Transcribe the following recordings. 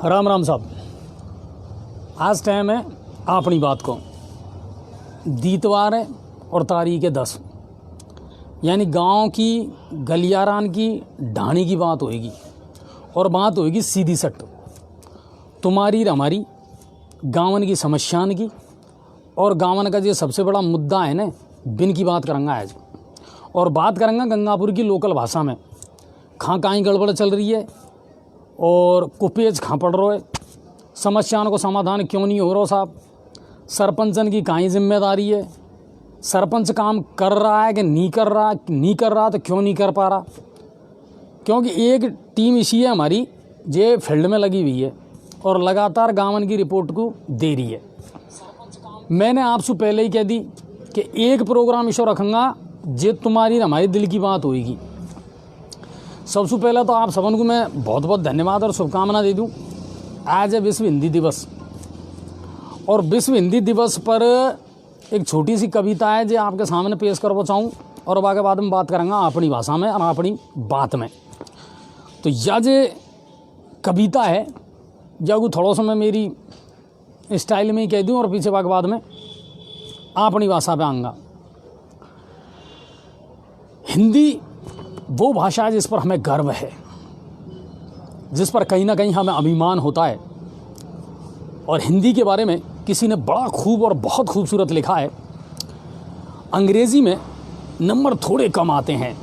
राम राम साहब। आज टाइम है अपनी बात को दीतवार है और तारीख है 10, यानी गांव की गलियारान की ढाणी की बात होएगी और बात होएगी सीधी सट तुम्हारी हमारी गाँवन की समस्यान की। और गाँवन का जो सबसे बड़ा मुद्दा है ना, बिन की बात करेंगे आज। और बात करेंगे गंगापुर की लोकल भाषा में। कहाँ कहीं गड़बड़ चल रही है और कुपेज कहाँ पड़ रहा है, समस्याओं को समाधान क्यों नहीं हो रहा साहब, सरपंचन की कहीं जिम्मेदारी है, सरपंच काम कर रहा है कि नहीं कर रहा तो क्यों नहीं कर पा रहा। क्योंकि एक टीम इसी है हमारी जो फील्ड में लगी हुई है और लगातार गाँवन की रिपोर्ट को दे रही है। मैंने आपसे पहले ही कह दी कि एक प्रोग्राम इशो रखूँगा जो तुम्हारी हमारी दिल की बात होएगी। सबसे पहले तो आप सबन को मैं बहुत बहुत धन्यवाद और शुभकामना दे दूं। आज है विश्व हिंदी दिवस और विश्व हिंदी दिवस पर एक छोटी सी कविता है जो आपके सामने पेश करना चाहूँ और बाकी बाद में बात करेंगे अपनी भाषा में और अपनी बात में। तो यह जो कविता है जब थोड़ा सा मैं मेरी स्टाइल में ही कह दूँ और पीछे बाकी बाद में अपनी भाषा पे आऊँगा। हिंदी वो भाषा है जिस पर हमें गर्व है, जिस पर कहीं ना कहीं हमें अभिमान होता है। और हिंदी के बारे में किसी ने बड़ा खूब और बहुत खूबसूरत लिखा है, अंग्रेज़ी में नंबर थोड़े कम आते हैं,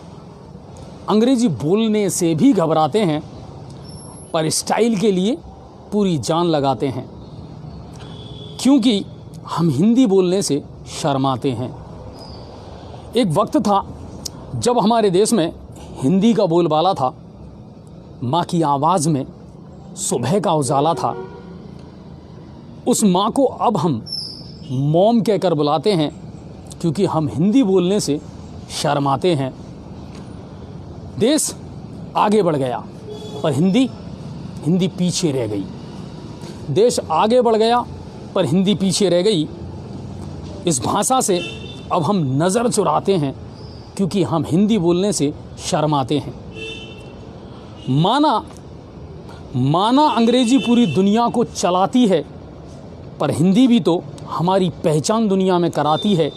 अंग्रेज़ी बोलने से भी घबराते हैं, पर स्टाइल के लिए पूरी जान लगाते हैं, क्योंकि हम हिंदी बोलने से शर्माते हैं। एक वक्त था जब हमारे देश में हिंदी का बोलबाला था, माँ की आवाज़ में सुबह का उजाला था। उस माँ को अब हम मॉम कहकर बुलाते हैं, क्योंकि हम हिंदी बोलने से शर्माते हैं। देश आगे बढ़ गया पर हिंदी पीछे रह गई। देश आगे बढ़ गया पर हिंदी पीछे रह गई। इस भाषा से अब हम नज़र चुराते हैं, क्योंकि हम हिंदी बोलने से शर्माते हैं। माना अंग्रेजी पूरी दुनिया को चलाती है, पर हिंदी भी तो हमारी पहचान दुनिया में कराती है।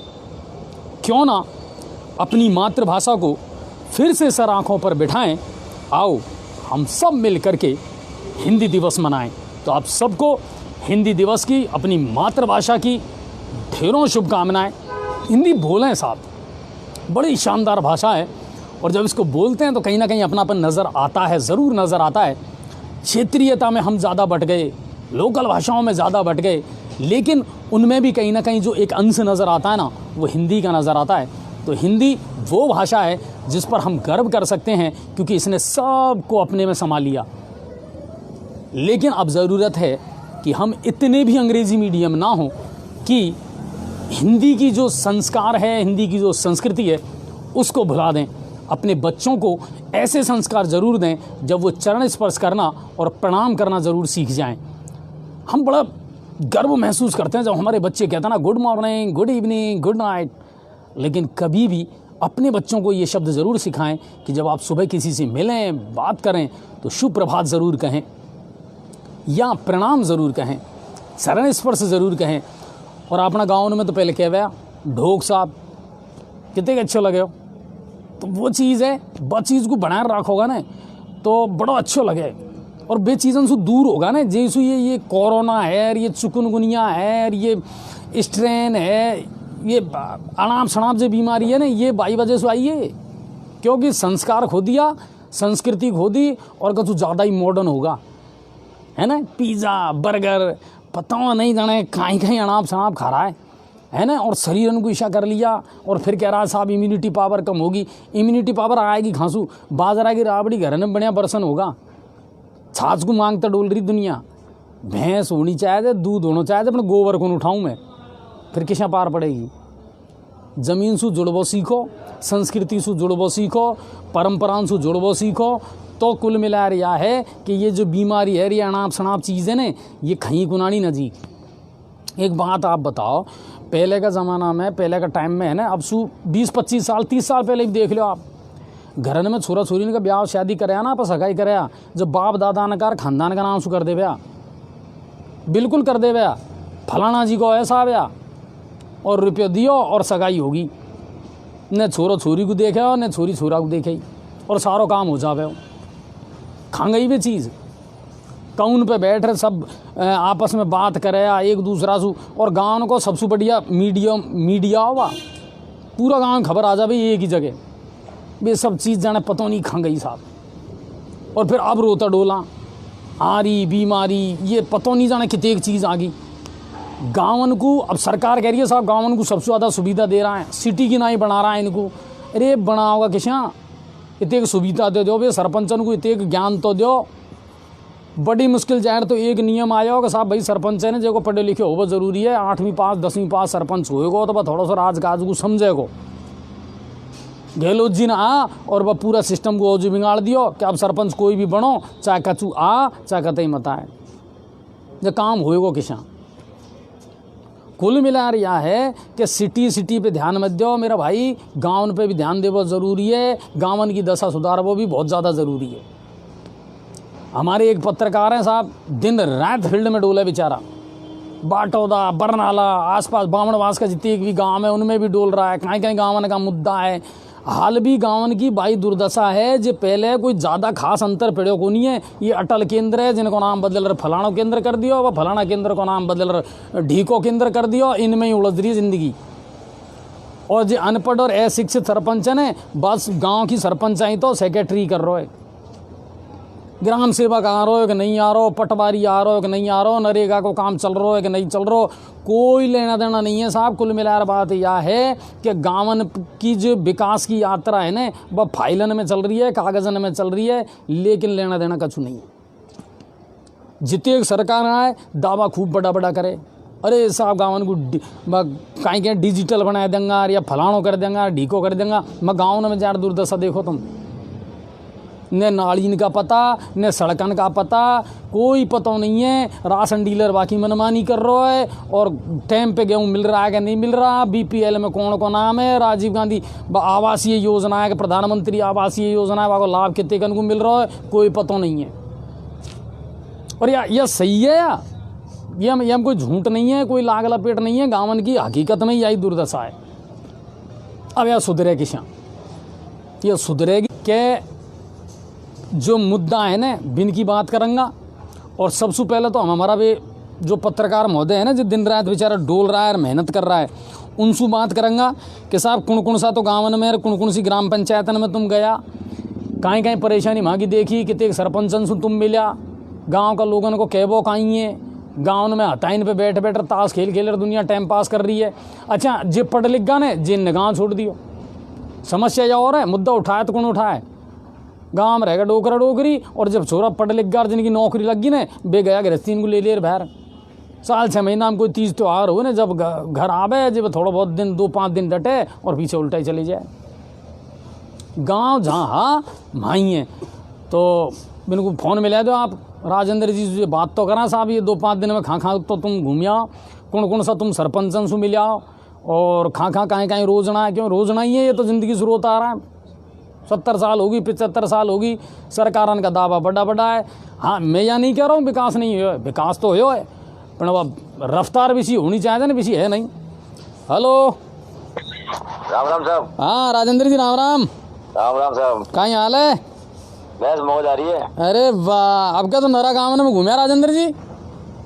क्यों ना अपनी मातृभाषा को फिर से सर आँखों पर बिठाएं। आओ हम सब मिल कर के हिंदी दिवस मनाएं। तो आप सबको हिंदी दिवस की, अपनी मातृभाषा की ढेरों शुभकामनाएं। हिंदी बोलें साहब, बड़ी शानदार भाषा है और जब इसको बोलते हैं तो कहीं ना कहीं अपनापन नज़र आता है, ज़रूर नज़र आता है। क्षेत्रीयता में हम ज़्यादा बट गए, लोकल भाषाओं में ज़्यादा बट गए, लेकिन उनमें भी कहीं ना कहीं जो एक अंश नज़र आता है ना, वो हिंदी का नज़र आता है। तो हिंदी वो भाषा है जिस पर हम गर्व कर सकते हैं, क्योंकि इसने सबको अपने में समा लिया। लेकिन अब ज़रूरत है कि हम इतने भी अंग्रेज़ी मीडियम ना हों कि हिंदी की जो संस्कार है, हिंदी की जो संस्कृति है, उसको भुला दें। अपने बच्चों को ऐसे संस्कार ज़रूर दें जब वो चरण स्पर्श करना और प्रणाम करना ज़रूर सीख जाएं। हम बड़ा गर्व महसूस करते हैं जब हमारे बच्चे कहते हैं ना good morning, good evening, good night. लेकिन कभी भी अपने बच्चों को ये शब्द ज़रूर सिखाएं कि जब आप सुबह किसी से मिलें, बात करें, तो शुभ प्रभात ज़रूर कहें या प्रणाम ज़रूर कहें, चरण स्पर्श ज़रूर कहें। और अपना गाँव में तो पहले कह गया ढोक साहब कितने अच्छे लगे हो, तो वो चीज़ है, बस चीज़ को बनाए रखोगा ना तो बड़ा अच्छा लगे। और बे चीज़ों से दूर होगा ना, जैसे ये कोरोना है, ये चिकनगुनिया है, ये स्ट्रेन है, ये अनाप शनाप जो बीमारी है ना, ये बाई वजह से आई है, क्योंकि संस्कार खो दिया, संस्कृति खो दी और कुछ ज़्यादा ही मॉडर्न होगा, है ना। पिज़्ज़ा, बर्गर, पता नहीं जाने कहीं अनाप शनाप खा रहा है ना। और शरीर को ईशा कर लिया और फिर कह रहा है साहब इम्यूनिटी पावर कम होगी। इम्यूनिटी पावर आएगी खांसू, बाजरा की राबड़ी घर में बढ़िया बर्सन होगा। छाछ को मांगता डोल रही दुनिया, भैंस होनी चाहिए, दूध होना चाहिए, अपने गोबर को उठाऊँ मैं, फिर किसा पार पड़ेगी। ज़मीन से जुड़बो सीखो, संस्कृति से जुड़बो सीखो, परंपराओं से जुड़बो सीखो, तो कुल मिला रहा है कि ये जो बीमारी है, ये अनाप शनाप चीज़ें ने, ये कहीं गुनानी न जी। एक बात आप बताओ, पहले का ज़माना में, पहले का टाइम में है ना, अब 20-25 साल 30 साल पहले भी देख लो आप, घरन में छोरा छोरी का ब्याह शादी कराया ना, आप सगाई कराया, जब बाप दादा ने कार खानदान का नाम शू कर दे ब्याह, बिल्कुल कर दे भैया, फलाना जी को ऐसा भैया और रुपये दियो और सगाई होगी, न छोरो छोरी को देखे हो न छोरी छोरा को देखे और सारो काम हो जावे। खा गई भी चीज़ कौन पे बैठ रहे सब आपस में बात करे एक दूसरा से, और गाँव को सबसे बढ़िया मीडिया हुआ, पूरा गाँव में खबर आ जाए एक ही जगह, ये सब चीज़ जाने पता नहीं खा गई साहब। और फिर अब रोता डोला आ रही बीमारी, ये पता नहीं जाने कितने एक चीज़ आ गई गाँवन को। अब सरकार कह रही है साहब गाँवन को सबसे ज़्यादा सुविधा दे रहा है, सिटी की ना ही बना रहा है इनको। अरे बनाओगा किसा, इतने सुविधा दे दो भाई, सरपंचन को इतने ज्ञान तो दो। बड़ी मुश्किल जाहिर तो एक नियम आया होगा साहब भाई, सरपंच है ना जो पढ़े लिखे हो वो ज़रूरी है, 8वीं पास 10वीं पास सरपंच होएगा तो वह थोड़ा सा राजकाज को समझेगा। गहलोत जी ने और वह पूरा सिस्टम को जो बिगाड़ दियो कि अब सरपंच कोई भी बनो, चाहे कचू चाहे कतई मत आए, जो काम होएगा किसा। कुल मिला यह है कि सिटी पे ध्यान मत दो मेरा भाई, गाँव पे भी ध्यान देवो ज़रूरी है, गाँवन की दशा सुधार वो भी बहुत ज़्यादा ज़रूरी है। हमारे एक पत्रकार हैं साहब, दिन रात फील्ड में डोला बेचारा, बाटौदा बरनाला आसपास बामणवास का जितने भी गांव है उनमें भी डोल रहा है। कहीं कहीं गाँवन का मुद्दा है, हाल भी गाँवन की भाई दुर्दशा है। जो पहले कोई ज़्यादा खास अंतर पड़े को नहीं है, ये अटल केंद्र है जिनको नाम बदल रहे फलाना केंद्र कर दियो, वह फलाना केंद्र को नाम बदल रहे ढीको केंद्र कर दियो, इनमें ही उलझ रही है ज़िंदगी। और जो अनपढ़ और अशिक्षित सरपंच है बस गाँव की सरपंच आई तो सेक्रेटरी कर रहे, ग्राम सेवक आ रहा है कि नहीं आ रहा, पटवारी आ रहा है कि नहीं आ रहा, नरेगा को काम चल रहा है कि नहीं चल रहा, कोई लेना देना नहीं है साहब। कुल मिलाकर बात यह है कि गाँवन की जो विकास की यात्रा है ना वह फाइलन में चल रही है, कागजन में चल रही है, लेकिन लेना देना कछु नहीं है। जितने एक सरकार आए दावा खूब बड़ा बड़ा करे, अरे साहब गाँवन को कहीं कहीं डिजिटल बना देंगे या फलानो कर देंगे ढीको कर देंगे। मैं गाँव में ज़्यादा दुर्दशा देखो तुम, न नालीन का पता न सड़कन का पता, कोई पता नहीं है। राशन डीलर बाकी मनमानी कर रहा है और टाइम पे गेहूँ मिल रहा है कि नहीं मिल रहा। बीपीएल में कौन को नाम है, राजीव गांधी आवासीय योजना है कि प्रधानमंत्री आवासीय योजना है, वहाँ लाभ कितने कन को मिल रहा है कोई पता नहीं है। और यह सही है या ये कोई झूठ नहीं है, कोई लाग लपेट नहीं है, गाँवन की हकीकत में यही दुर्दशा है। अब यह सुधरे किसा, यह सुधरेगी कि जो मुद्दा है ना बिन की बात करूँगा। और सबसे पहले तो हम हमारा भी जो पत्रकार महोदय है ना जो दिन रात बेचारा डोल रहा है और मेहनत कर रहा है उनसे बात करूँगा कि साहब कौन सा तो गाँव में कौन सी ग्राम पंचायतन में तुम गया, कहीं कहीं परेशानी वहाँ की देखी, कितने सरपंचन से तुम मिला, गाँव का लोगों को कहबो कहीं है, गाँव में हताइन पे बैठ बैठ ताश खेल रहे दुनिया टाइम पास कर रही है। अच्छा जे पढ़ लिख गा ने जिन ने गाँव छोड़ दियो, समस्या यह और है, मुद्दा उठाए तो कौन उठाए, गाँव में रहेगा डोकरा डोकरी। और जब छोरा पढ़ लिख गया जिनकी नौकरी लग गई ना बे गया गृहस्थी को ले लिया बाहर। साल 6 महीना में कोई तीज त्यौहार हो ना जब घर आवे जब थोड़ा बहुत दिन 2-5 दिन डटे और पीछे उल्टा ही चले जाए। गांव जहाँ माई है तो मेरे को फ़ोन मिला दो आप राजेंद्र जी से बात तो करा साहब, ये 2-5 दिन में खा तो तुम घूमिया, कौन सा तुम सरपंचन से मिला और खा कहीं रोजना है, क्यों रोजना ही है, ये तो ज़िंदगी से रोता आ रहा है। 70 साल होगी 75 साल होगी, सरकारों का दावा बड़ा बड़ा है। हाँ मैं यह नहीं कह रहा हूँ विकास नहीं हो, विकास तो हो है पर अब रफ्तार भी सी होनी चाहिए ना, भी सी है नहीं। हेलो राम राम साहब। हाँ राजेंद्र जी राम राम। राम राम साहब, कहीं हाल है? बस मौज आ रही है। अरे वाह, अब क्या तो नरा गाँव में घूमे राजेंद्र जी?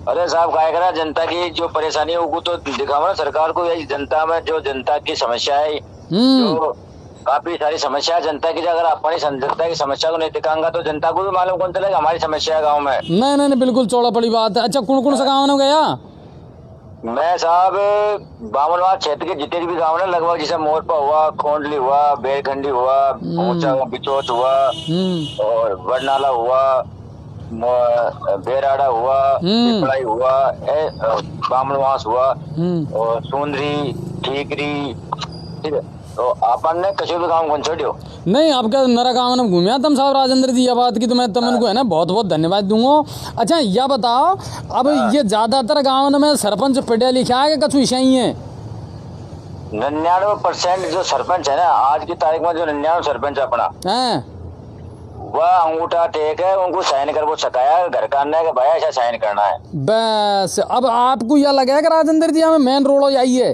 अरे साहब क्या करा, जनता की जो परेशानी है वो तो दिखावा ना सरकार को, यही जनता में जो जनता की समस्या है जो काफी सारी समस्या है जनता की, अगर अपनी जनता की समस्या को नहीं दिखाऊंगा तो जनता को भी मालूम कौन चलेगा हमारी समस्या है गाँव में। नहीं बिल्कुल चौड़ा पड़ी बात है। अच्छा कौन सा गाँव में गया? मैं साहब बामनवास क्षेत्र के जितने भी गाँव है लगभग, जैसे मोरपा हुआ, खोंडली हुआ, बेरखंडी हुआ, ऊंचा बिचौत हुआ और बरनाला हुआ, बेराड़ा हुआ, पिपलाई हुआ, बामनवास हुआ और सुंदरी ठीकरी, ठीक है। तो अपन ने कहीं भी गाँव कौन छोड़ियो नहीं, अब क्या नरा गाँव में घूमिया तुम साहब राजेंद्र जी, यह बात की तो मैं तुमको है ना बहुत बहुत धन्यवाद दूंगा। अच्छा यह बताओ अब ये ज्यादातर गाँव में सरपंच पढ़ा लिखा है कि कछु ऐसा ही है? 99% जो सरपंच है ना आज की तारीख में, जो 99 सरपंच अपना है वह अंगूठा टेक है, उनको साइन कर वो सकाया घर का अंदर है कि भाई ऐसा साइन करना है। बस अब आपको यह लगा कि राजेंद्र जी हमें मेन रोड यही है?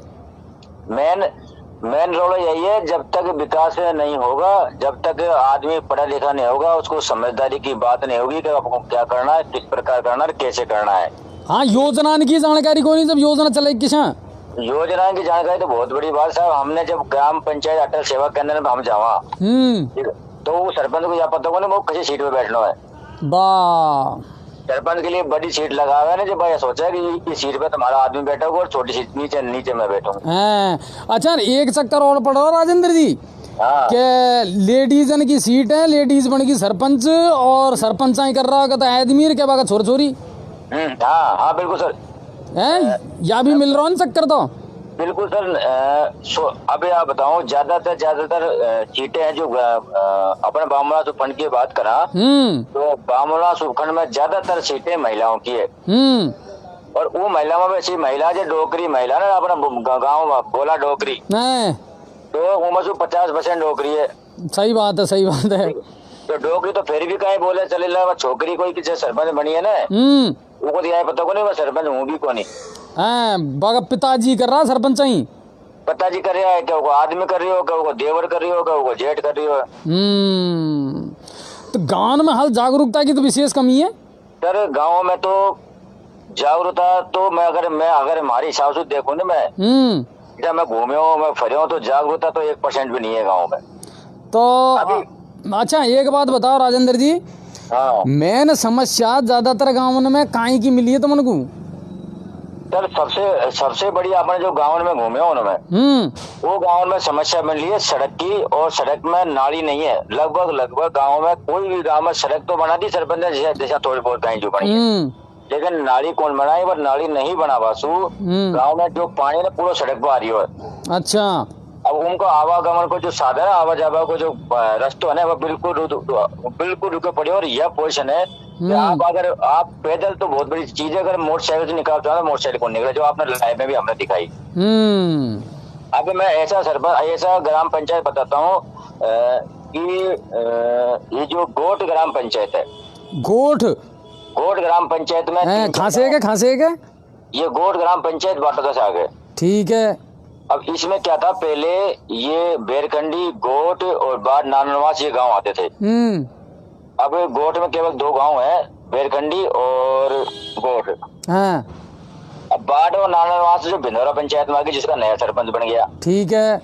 मेन रोड यही है, जब तक विकास नहीं होगा, जब तक आदमी पढ़ा लिखा नहीं होगा, उसको समझदारी की बात नहीं होगी कि आपको क्या करना है, किस प्रकार करना है, कैसे करना है। हाँ, योजना की जानकारी को नहीं, जब योजना चलेगी किसा योजना की जानकारी तो बहुत बड़ी बात साहब। हमने जब ग्राम पंचायत अटल सेवा केंद्र में हम जावा तो वो सरपंच को यह पता होगा ना वो किसी सीट पे बैठना है। वाह, सरपंच के लिए बड़ी सीट लगा हुआ है ना, जो भाई सोचा है कि इस सीट पे तुम्हारा आदमी बैठा होगा और छोटी सीट नीचे नीचे मैं बैठूंगा। अच्छा, एक चक्कर और पड़ रहा राजेंद्र जी हाँ के लेडीजन की सीट है, लेडीज बन की सरपंच और सरपंच ही कर रहा होगा तो आदमी क्या बात छोर छोरी। हाँ हाँ बिल्कुल सर है, या भी मिल रहा है चक्कर तो बिल्कुल सर। अभी आप बताओ ज्यादातर सीटें हैं जो अपने बामला उपखंड की बात करा तो बामला उपखंड में ज्यादातर सीटें महिलाओं की है। और वो महिलाओं में ऐसी महिला जो डोकरी महिला ना अपना गाँव में बोला डोकरी तो वो में 50% डोकरी है। सही बात है, सही बात है। तो डोकरी तो फिर भी कहीं बोले चले ला छोकरी कोई किसी सरपंच बनी है ना वो दिया पता को नहीं मैं सरपंच हूँ भी को नहीं। बागा पिताजी कर रहा सरपंच ही पिताजी कर रहा है, क्या वो आदमी कर रही हो, क्या वो देवर कर रही हो, क्या वो जेठ कर रही हो। तो गांव में हाल जागरूकता की तो विशेष कमी है सर। गाँव में तो जागरूकता तो मैं अगर हमारे हिसाब से देखूं ना मैं जब मैं घूमे हूँ मैं फरे हूँ तो जागरूकता तो 1% भी नहीं है गाँव में तो। अच्छा, एक बात बताओ राजेंद्र जी, हाँ मेन समस्या ज्यादातर गाँव में काई की मिली है तुमन को? सर सबसे बड़ी आपने जो गाँव में घूमे हो ना मैं वो गाँव में समस्या मिल रही है सड़क की, और सड़क में नाली नहीं है। लगभग गाँव में कोई भी गाँव में सड़क तो बना दी सरपंच ने जैसा थोड़ी बहुत कहीं जो बनी है, लेकिन नाली कौन बनाई, पर नाली नहीं बना बासु गाँव में जो पानी है पूरा सड़क पर आ रही है। अच्छा, अब उनको आवागमन को जो साधन है आवाजावा को जो रास्ते है वो बिल्कुल रुके पड़े। और यह पोजिशन है कि आप पैदल तो बहुत बड़ी चीज है, अगर मोटरसाइकिल से निकालते हो मोटरसाइकिल को निकले, जो आपने लाइव में भी हमने दिखाई। अब मैं ऐसा ग्राम पंचायत बताता हूँ कि ये जो गोट ग्राम पंचायत है, गोट ग्राम पंचायत में खासे के ये गोट ग्राम पंचायत बाटोदा से आगे। ठीक है। अब इसमें क्या था, पहले ये बेरकंडी गोट और बाद नानवास ये गांव आते थे। अब गोट में केवल 2 गांव है, बेरकंडी और गोट। अब बाद और नानवास जो भिंडोरा पंचायत में आ गई जिसका नया सरपंच बन गया। ठीक है।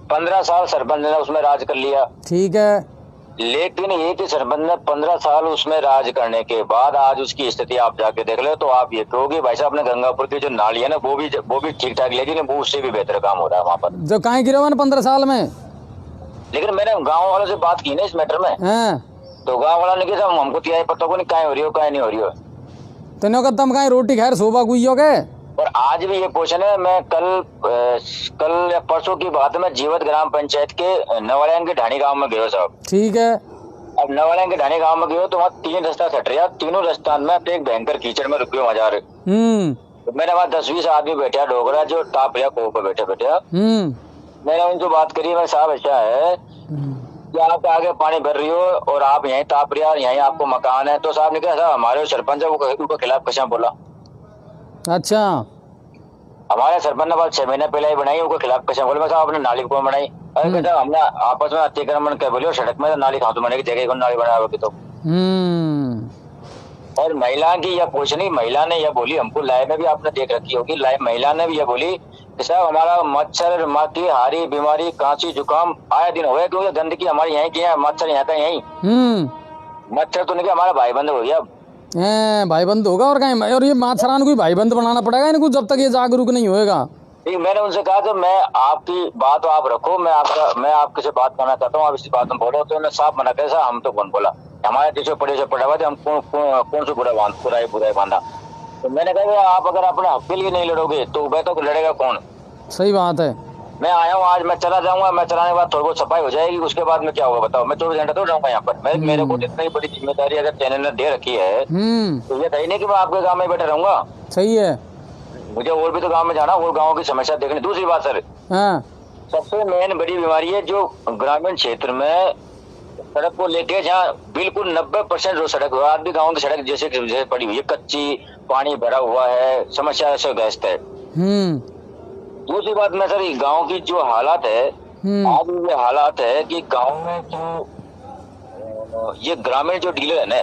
15 साल सरपंच ने उसमें राज कर लिया। ठीक है। लेकिन एक ही सरपंच ने 15 साल उसमें राज करने के बाद आज उसकी स्थिति आप जाके देख लो तो आप ये कहोगे भाई साहब अपने गंगापुर की जो नाली है ना वो भी ठीक ठाक, लेकिन वो उससे भी बेहतर काम हो रहा है वहाँ पर। जो कहीं गिरा 15 साल में। लेकिन मैंने गाँव वालों से बात की ना इस मैटर में, तो गाँव वाला ने कहा हमको तो पता को नहीं कहीं हो रही हो कहीं नहीं हो रही हो। तो तुम कहीं रोटी खैर शोभा गुई हो गए। और आज भी ये क्वेश्चन है। मैं कल या परसों की बात है, मैं जीवत ग्राम पंचायत के नवाड़िया के ढाणी गांव में गयो साहब। ठीक है। अब नवाड़िया के ढाणी गांव में गयो तो वहाँ 3 रास्ता छट रहा, तीनों रास्ता में एक भयंकर कीचड़ में रुके मजार। तो मैंने वहाँ 10-20 आदमी बैठा डोगरा जो टाप रहा को बैठे मैंने उनसे बात करी, मैं साहब ऐसा है कि आप आगे पानी भर रही हो और आप यहीं ताप रहे हो, यहीं आपको मकान है। तो साहब ने कहा साहब हमारे सरपंच है वो खिलाफ कशा बोला। अच्छा, हमारे सरपंच ने बात 6 महीने पहले ही बनाई, उसके खिलाफ कैसे बोले? साहब आपने नाली को बनाई? अरे कहता हमने आपस में अतिक्रमण कर बोलियो सड़क में नाली खाओ तो मैंने जगह को नाली बनाओगे तो। और महिला की यह पूछ नहीं, महिला ने यह बोली हमको लाइव में भी आपने देख रखी होगी, लाइव महिला ने भी यह बोली कि साहब हमारा मच्छर माखी हारी बीमारी कांसी जुकाम आया दिन हो गया क्योंकि गंदगी हमारे यहाँ की है, मच्छर यहाँ का यही मच्छर तो नहीं हमारा भाई बंद हो गया। भाई बंद होगा और कहीं, और ये माछरान को भाई बंद बनाना पड़ेगा इनको जब तक ये जागरूक नहीं होएगा। मैंने उनसे कहा कि मैं आपकी बात आप रखो, मैं आपके से बात करना चाहता हूँ, आप इसी बात में बोलो। तो उन्होंने साफ मना कर हम तो कौन बोला, हमारे पीछे पड़े से पड़ा हुआ थे, हम कौन से बुराई बांधा। तो मैंने कहा आप अगर अपने हक के लिए नहीं लड़ोगे तो वह तो लड़ेगा कौन? सही बात है। मैं आया हूँ आज, मैं चला जाऊंगा, मैं चलाने के बाद थोड़ी बहुत सफाई हो जाएगी, उसके बाद में क्या होगा बताओ? मैं 24 घंटे तो रहूंगा यहाँ पर। मेरे को इतनी बड़ी जिम्मेदारी अगर चैनल ने दे रखी है तो ये कहीं नहीं कि मैं आपके गाँव में बैठा रहूंगा। सही है, मुझे और भी तो गाँव में जाना, और गाँव की समस्या देखनी। दूसरी बात सर, सबसे मेन बड़ी बीमारी है जो ग्रामीण क्षेत्र में सड़क को लेके जहाँ बिल्कुल 90% जो सड़क आज भी गाँव की सड़क जैसे पड़ी हुई है, कच्ची, पानी भरा हुआ है, समस्या से ग्रस्त है। दूसरी बात में सर गांव की जो हालात है, आज ये हालात है कि गांव में जो ये ग्रामीण जो डीलर है ना,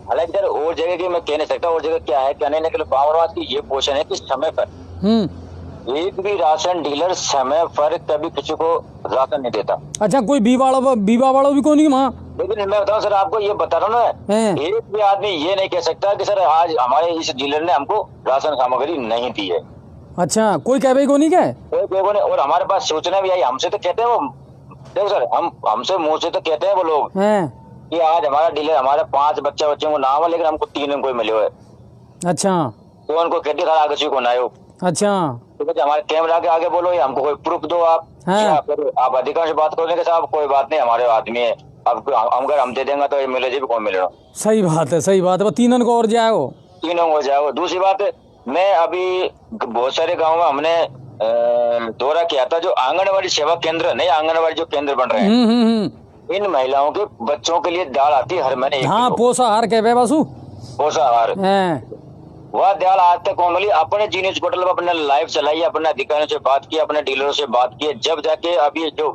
हालांकि सर और जगह की मैं कह नहीं सकता और जगह क्या है क्या नहीं, लेकिन गाँव की ये पोषण है कि समय पर एक भी राशन डीलर समय पर कभी किसी को राशन नहीं देता। अच्छा, कोई बीवा वाला भी कौन वहाँ? लेकिन मैं बताऊं सर आपको, ये बता रहा हूँ ना, एक भी आदमी ये नहीं कह सकता कि सर आज हमारे इस डीलर ने हमको राशन सामग्री नहीं दी है। अच्छा, कोई कहे को नहीं क्या? कोई कहे नहीं। और हमारे पास सूचना भी आई, हमसे तो कहते हैं वो, देखो सर हमसे मुंह से तो कहते हैं वो लोग कि आज हमारा डीलर हमारे 5 बच्चों को नाम है, लेकिन हमको 3 कोई मिले हुए। अच्छा, तो उनको कहते सर आगे को ना आयो। अच्छा, तो हमारे कैमरा के आगे बोलो या हमको कोई प्रूफ दो आप। आप अधिकांश बात करोगे कि साहब कोई बात नहीं, हमारे आदमी है, अब अगर हम दे देंगे तो ये मिले जी भी कौन मिलेगा। सही बात है, सही बात है। 3 को और जाएगा, 3 को जाएगा। दूसरी बात, मैं अभी बहुत सारे गाँव में हमने दौरा किया था, जो आंगनबाड़ी सेवा केंद्र नहीं, आंगनबाड़ी जो केंद्र बन रहे हैं, इन महिलाओं के बच्चों के लिए दाल आती है हर महीने। हाँ, पोषाहार कहते बासु, पोषाहार। वह दाल आज तक कौन मिली? अपने जी न्यूज पोर्टल पर अपने लाइव चलाई, अपने अधिकारियों से बात की, अपने डीलरों से बात की, जब जाके अभी जो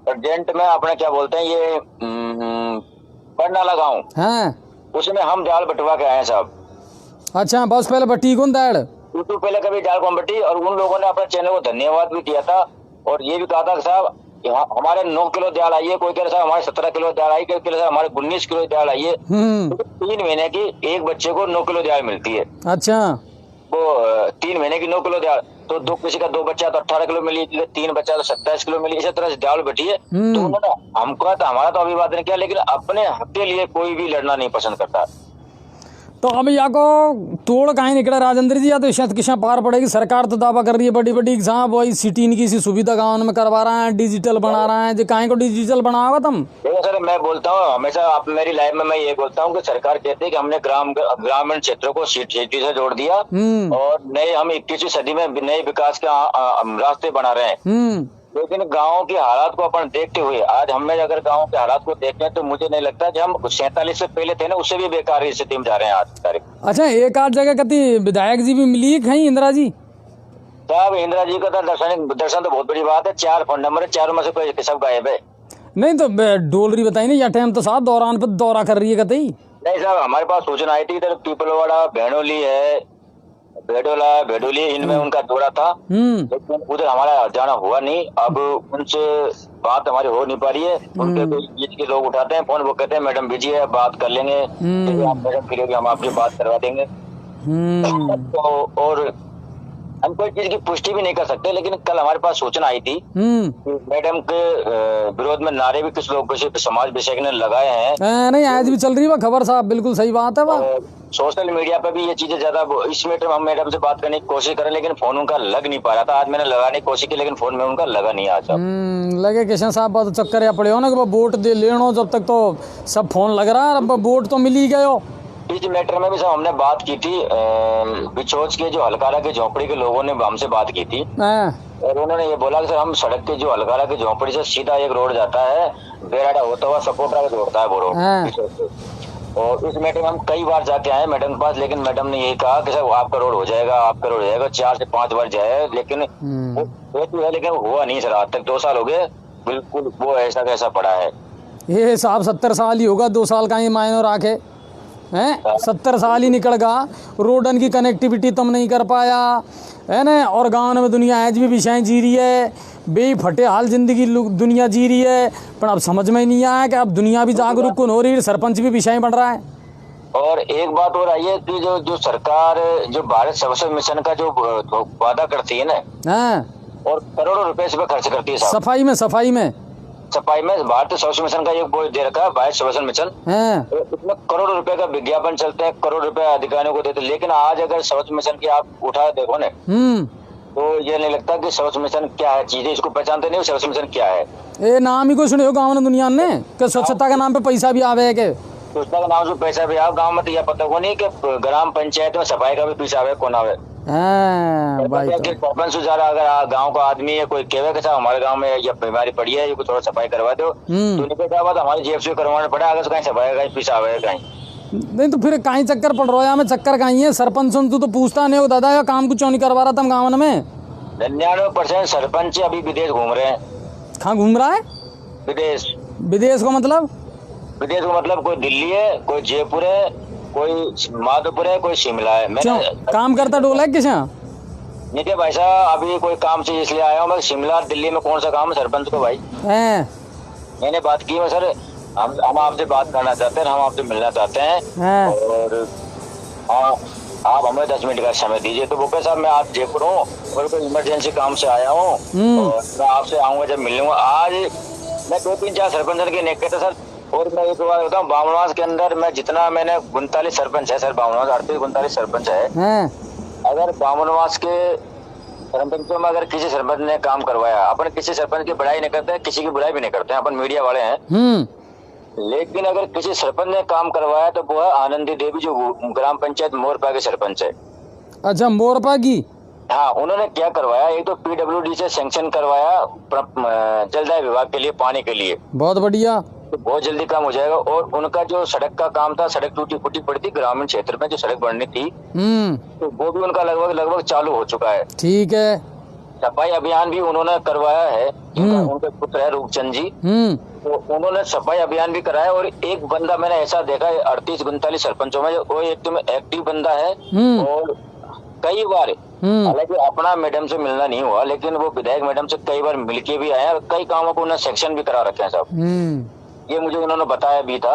अर्जेंट में अपने क्या बोलते हैं ये बरनाला गाँव, उसमें हम दाल बटवा के आए साहब। अच्छा, बस पहले बट्टी कौन दाल तो पहले कभी दाल कौन बट्टी, और उन लोगों ने अपने चैनल को धन्यवाद भी किया था और ये भी कहा था साहब हमारे 9 किलो दाल आई है, कोई कह रहा हमारे 17 किलो दाल आई, कोई कह रहा हमारे 19 किलो दाल आई है। तो 3 महीने की एक बच्चे को 9 किलो दाल मिलती है। अच्छा, वो 3 महीने की 9 किलो दाल, तो किसी का 2 बच्चा तो 18 किलो मिली, 3 बच्चा तो 27 किलो मिली, इसी तरह से दाल बैठी है। तो उन्होंने हमको तो हमारा तो अभिवादन किया, लेकिन अपने हक के लिए कोई भी लड़ना नहीं पसंद करता। तो अब यहाँ को तोड़ कहीं निकला राजेंद्र जी, या तो शत किसा पार पड़ेगी। सरकार तो दावा कर रही है बड़ी बड़ी साहब वही सिटी इनकी सी सुविधा गाँव में करवा रहा है, डिजिटल बना रहा है, जो कहीं को डिजिटल बनाओगा तुम? देखो सर, मैं बोलता हूँ हमेशा, आप मेरी लाइफ में मैं ये बोलता हूँ कि सरकार कहती है कि हमने ग्रामीण क्षेत्रों को सिटी से जोड़ दिया और नए हम 21वीं सदी में नए विकास के रास्ते बना रहे हैं। लेकिन गाँव के हालात को अपन देखते हुए, आज हमें अगर गाँव के हालात को देखते हैं तो मुझे नहीं लगता कि हम 47 से पहले थे ना, उससे भी बेकार स्थिति में जा रहे हैं आज तारीख। अच्छा, एक आध जगह कति विधायक जी भी मिली कहीं, इंदिरा जी साहब? इंदिरा जी का दर्शन तो बहुत बड़ी बात है। 4 फोन नंबर है, 4 में से कोई सब गायब है। नहीं तो डोलरी बताई ना, या टाइम तो साहब दौरान पर दौरा कर रही है कतई? नहीं साहब, हमारे पास सूचना आई थी, इधर पीपलवाड़ा, भेड़ोली है, भेडोली, इनमें उनका दौरा था, लेकिन उधर हमारा जाना हुआ नहीं। अब उनसे बात हमारी हो नहीं पा रही है। उनके बीच के लोग उठाते हैं फोन, वो कहते हैं मैडम बिजी है, बात कर लेंगे, आप मैडम फिर हम आपकी बात करवा देंगे। तो और हम कोई चीज की पुष्टि भी नहीं कर सकते, लेकिन कल हमारे पास सूचना आई थी कि मैडम के विरोध में नारे भी कुछ लोग समाज विषय ने लगाए हैं। नहीं, आज भी चल रही है खबर साहब, बिल्कुल सही बात है। सोशल मीडिया पे भी ये चीजें ज्यादा, इस मैटर में हम मैडम से बात करने की कोशिश करें, लेकिन फोन उनका लग नहीं पा रहा था। आज मैंने लगाने की कोशिश की, लेकिन फोन में उनका लगा नहीं। आज लगे किशन साहब बात चक्कर या पड़े हो ना कि वोट दे लेनो, जब तक तो सब फोन लग रहा है, अब वोट तो मिल ही गए हो। इस मैटर में भी सब हमने बात की थी, बिछोच के जो हलकारा के झोपड़ी के लोगों ने हमसे बात की थी और उन्होंने ये बोला कि सर हम सड़क के जो हलकारा की झोपड़ी से सीधा एक रोड जाता है, बेराडा होता हुआ सपोर्टा का जोड़ता है वो रोड। और इस मैटर में हम कई बार जाके आए मैडम के पास, लेकिन मैडम ने यही कहा कि सर आपका रोड हो जाएगा, आपका रोड हो जाएगा। 4 से 5 बार जाए, लेकिन लेकिन हुआ नहीं सर। आज तक 2 साल हो गए, बिल्कुल वो ऐसा कैसा पड़ा है। ये साहब 70 साल ही होगा, 2 साल का ही मायने रखे हैं, 70 साल ही निकल गा, रोडन की कनेक्टिविटी तुम नहीं कर पाया है ना। और गाँव में दुनिया आज भी विषय जी रही है, बेफटे हाल जिंदगी दुनिया जी रही है, पर अब समझ में नहीं आया कि अब दुनिया भी जागरूक हो रही है, सरपंच भी विषय बन रहा है। और एक बात और आई है कि जो सरकार जो भारत स्वच्छ मिशन का जो वादा करती है ना, और करोड़ों रुपए इस पे खर्च करती है सफाई में भारत स्वच्छ मिशन का एक बोर्ड दे रखा है, भारत स्वच्छ मिशन, इसमें करोड़ों रुपए का विज्ञापन चलते हैं, करोड़ रुपए अधिकारियों को देते हैं। लेकिन आज अगर स्वच्छ मिशन की आप उठा देखो ना, तो ये नहीं लगता कि स्वच्छ मिशन क्या है, चीजें इसको पहचानते नहीं स्वच्छ मिशन क्या है। ये नाम ही को सुने हो गाँव में दुनिया ने कि स्वच्छता के नाम पे पैसा भी आवे, के स्वच्छता के नाम से पैसा भी आवे। गाँव में तो यह पता को नहीं कि ग्राम पंचायत में सफाई का भी पैसा आवे कौन आवे। हाँ भाई कि सरपंच सुधारा, अगर गांव का आदमी है कोई कहे कि साहब हमारे गांव में ये बीमारी पड़ी है, ये को थोड़ा सफाई करवा दो, तो उनके क्या बात हमारी जेब से करवाना पड़ा, अगर कहीं सफाई कहीं पैसा आवेगा कहीं नहीं तो फिर कहीं चक्कर पड़ रहा है, हमें चक्कर कहीं है। सरपंच तू तो पूछता नहीं हो दादा, या काम कुछ क्यों नहीं करवा रहा था गाँव में? 99% सरपंच अभी विदेश घूम रहे हैं। कहाँ घूम रहा है? विदेश। विदेश को मतलब? विदेश को मतलब कोई दिल्ली है, कोई जयपुर है, कोई माधोपुर है, कोई शिमला है। क्यों काम करता डोला है किस यहाँ? नहीं थे भाई साहब, अभी कोई काम से इसलिए आया हूँ मैं। शिमला दिल्ली में कौन सा काम है सरपंच को भाई? मैंने बात की है सर, हम आपसे बात करना चाहते हैं, हम आपसे मिलना चाहते हैं, और हाँ आप हमें 10 मिनट का समय दीजिए। तो वो कहे साहब मैं आज जयपुर हूँ और कोई इमरजेंसी काम से आया हूँ और मैं आपसे आऊंगा जब मिल लूंगा। आज मैं 2-3-4 सरपंच के नेक था सर। और मैं एक बात बताऊँ, बामनवास के अंदर मैं जितना मैंने 39 सरपंच है सर, बामनवास 38-39 सरपंच है। अगर बामनवास के सरपंचों में अगर किसी सरपंच ने काम करवाया, अपन किसी सरपंच की बुराई नहीं करते हैं, किसी की बुराई भी नहीं करते हैं, अपन मीडिया वाले हैं। लेकिन अगर किसी सरपंच ने काम करवाया तो वो है आनंदी देवी, जो ग्राम पंचायत मोरपा के सरपंच है। अच्छा, मोरपा की? हाँ, उन्होंने क्या करवाया, एक तो PWD से सैंक्शन करवाया जलदाय विभाग के लिए, पानी के लिए। बहुत बढ़िया, तो बहुत जल्दी काम हो जाएगा। और उनका जो सड़क का काम था, सड़क टूटी फूटी पड़ी थी ग्रामीण क्षेत्र में, जो सड़क बननी थी, तो वो भी उनका लगभग चालू हो चुका है। ठीक है। सफाई अभियान भी उन्होंने करवाया है, उनके पुत्र है रूपचंद जी, तो उन्होंने सफाई अभियान भी कराया। और एक बंदा मैंने ऐसा देखा है 38-39 सरपंचों में, वो एकदम एक्टिव बंदा है। और कई बार, हालांकि अपना मैडम से मिलना नहीं हुआ, लेकिन वो विधायक मैडम से कई बार मिलके भी आए और कई कामों को उन्होंने सेक्शन भी करा रखे हैं साहब। ये मुझे उन्होंने बताया भी था।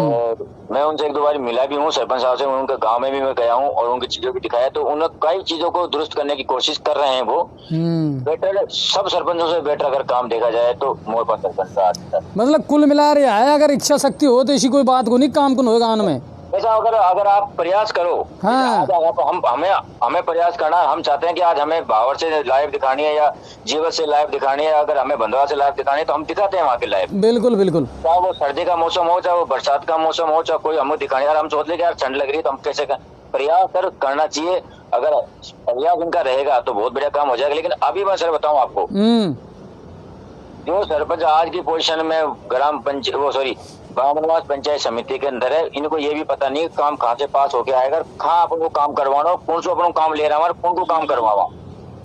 और मैं उनसे 1-2 बार मिला भी हूँ सरपंच साहब से, उनके गांव में भी मैं गया हूँ और उनकी चीजों भी दिखाया। तो उन्होंने कई चीजों को दुरुस्त करने की कोशिश कर रहे हैं वो। बेटर सब सरपंचों से बेटर अगर काम देखा जाए तो मोरपा सरपंच का आता है। मतलब कुल मिला रहा है, अगर इच्छा शक्ति हो तो ऐसी कोई बात को नहीं काम को होगा गाँव में। ऐसा अगर आप प्रयास करो, हाँ। हमें प्रयास करना, हम चाहते हैं कि आज हमें भावर से लाइव दिखानी है या जीवत से लाइव दिखानी है, अगर हमें बंधवा से लाइव दिखानी है तो हम दिखाते हैं वहाँ के लाइव। बिल्कुल बिल्कुल, चाहे वो सर्दी का मौसम हो, चाहे वो बरसात का मौसम हो, चाहे कोई हमें दिखानी। यार हम सोच ले कि यार ठंड लग रही है तो हम कैसे प्रयास करना चाहिए। अगर प्रयास उनका रहेगा तो बहुत बढ़िया काम हो जाएगा। लेकिन अभी मैं सर बताऊँ आपको, जो सरपंच आज की पोजीशन में ग्राम पंचायत बामनवास पंचायत समिति के अंदर है, इनको ये भी पता नहीं काम कहाँ से पास होके आएगा, कहाँ अपन को काम करवाना, कौन सा अपन काम ले रहा है, कौन को काम करवावा।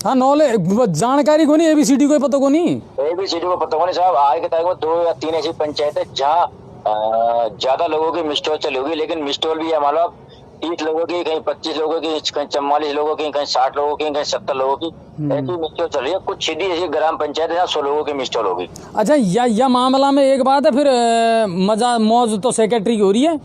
हाँ, नॉलेज जानकारी को नहीं, ABCD को पता को नहीं, ABCD को पता को नहीं साहब। आज के तारीख में 2 या 3 ऐसी पंचायत है जहाँ ज्यादा लोगों की मिस्टोल चली होगी, लेकिन मिस्टोल भी है मान लो 30 लोगों की, कहीं 25 लोगों की, कहीं 44 लोगों की, कहीं 60 लोगों की, कहीं 70 लोगों की, ऐसी मिस्टोल चल रही है। कुछ सीधी ऐसी ग्राम पंचायत है 100 लोगों की मिस्टोल होगी। अच्छा, या मामला में एक बात है, फिर मजा मौज तो सेक्रेटरी की हो रही है।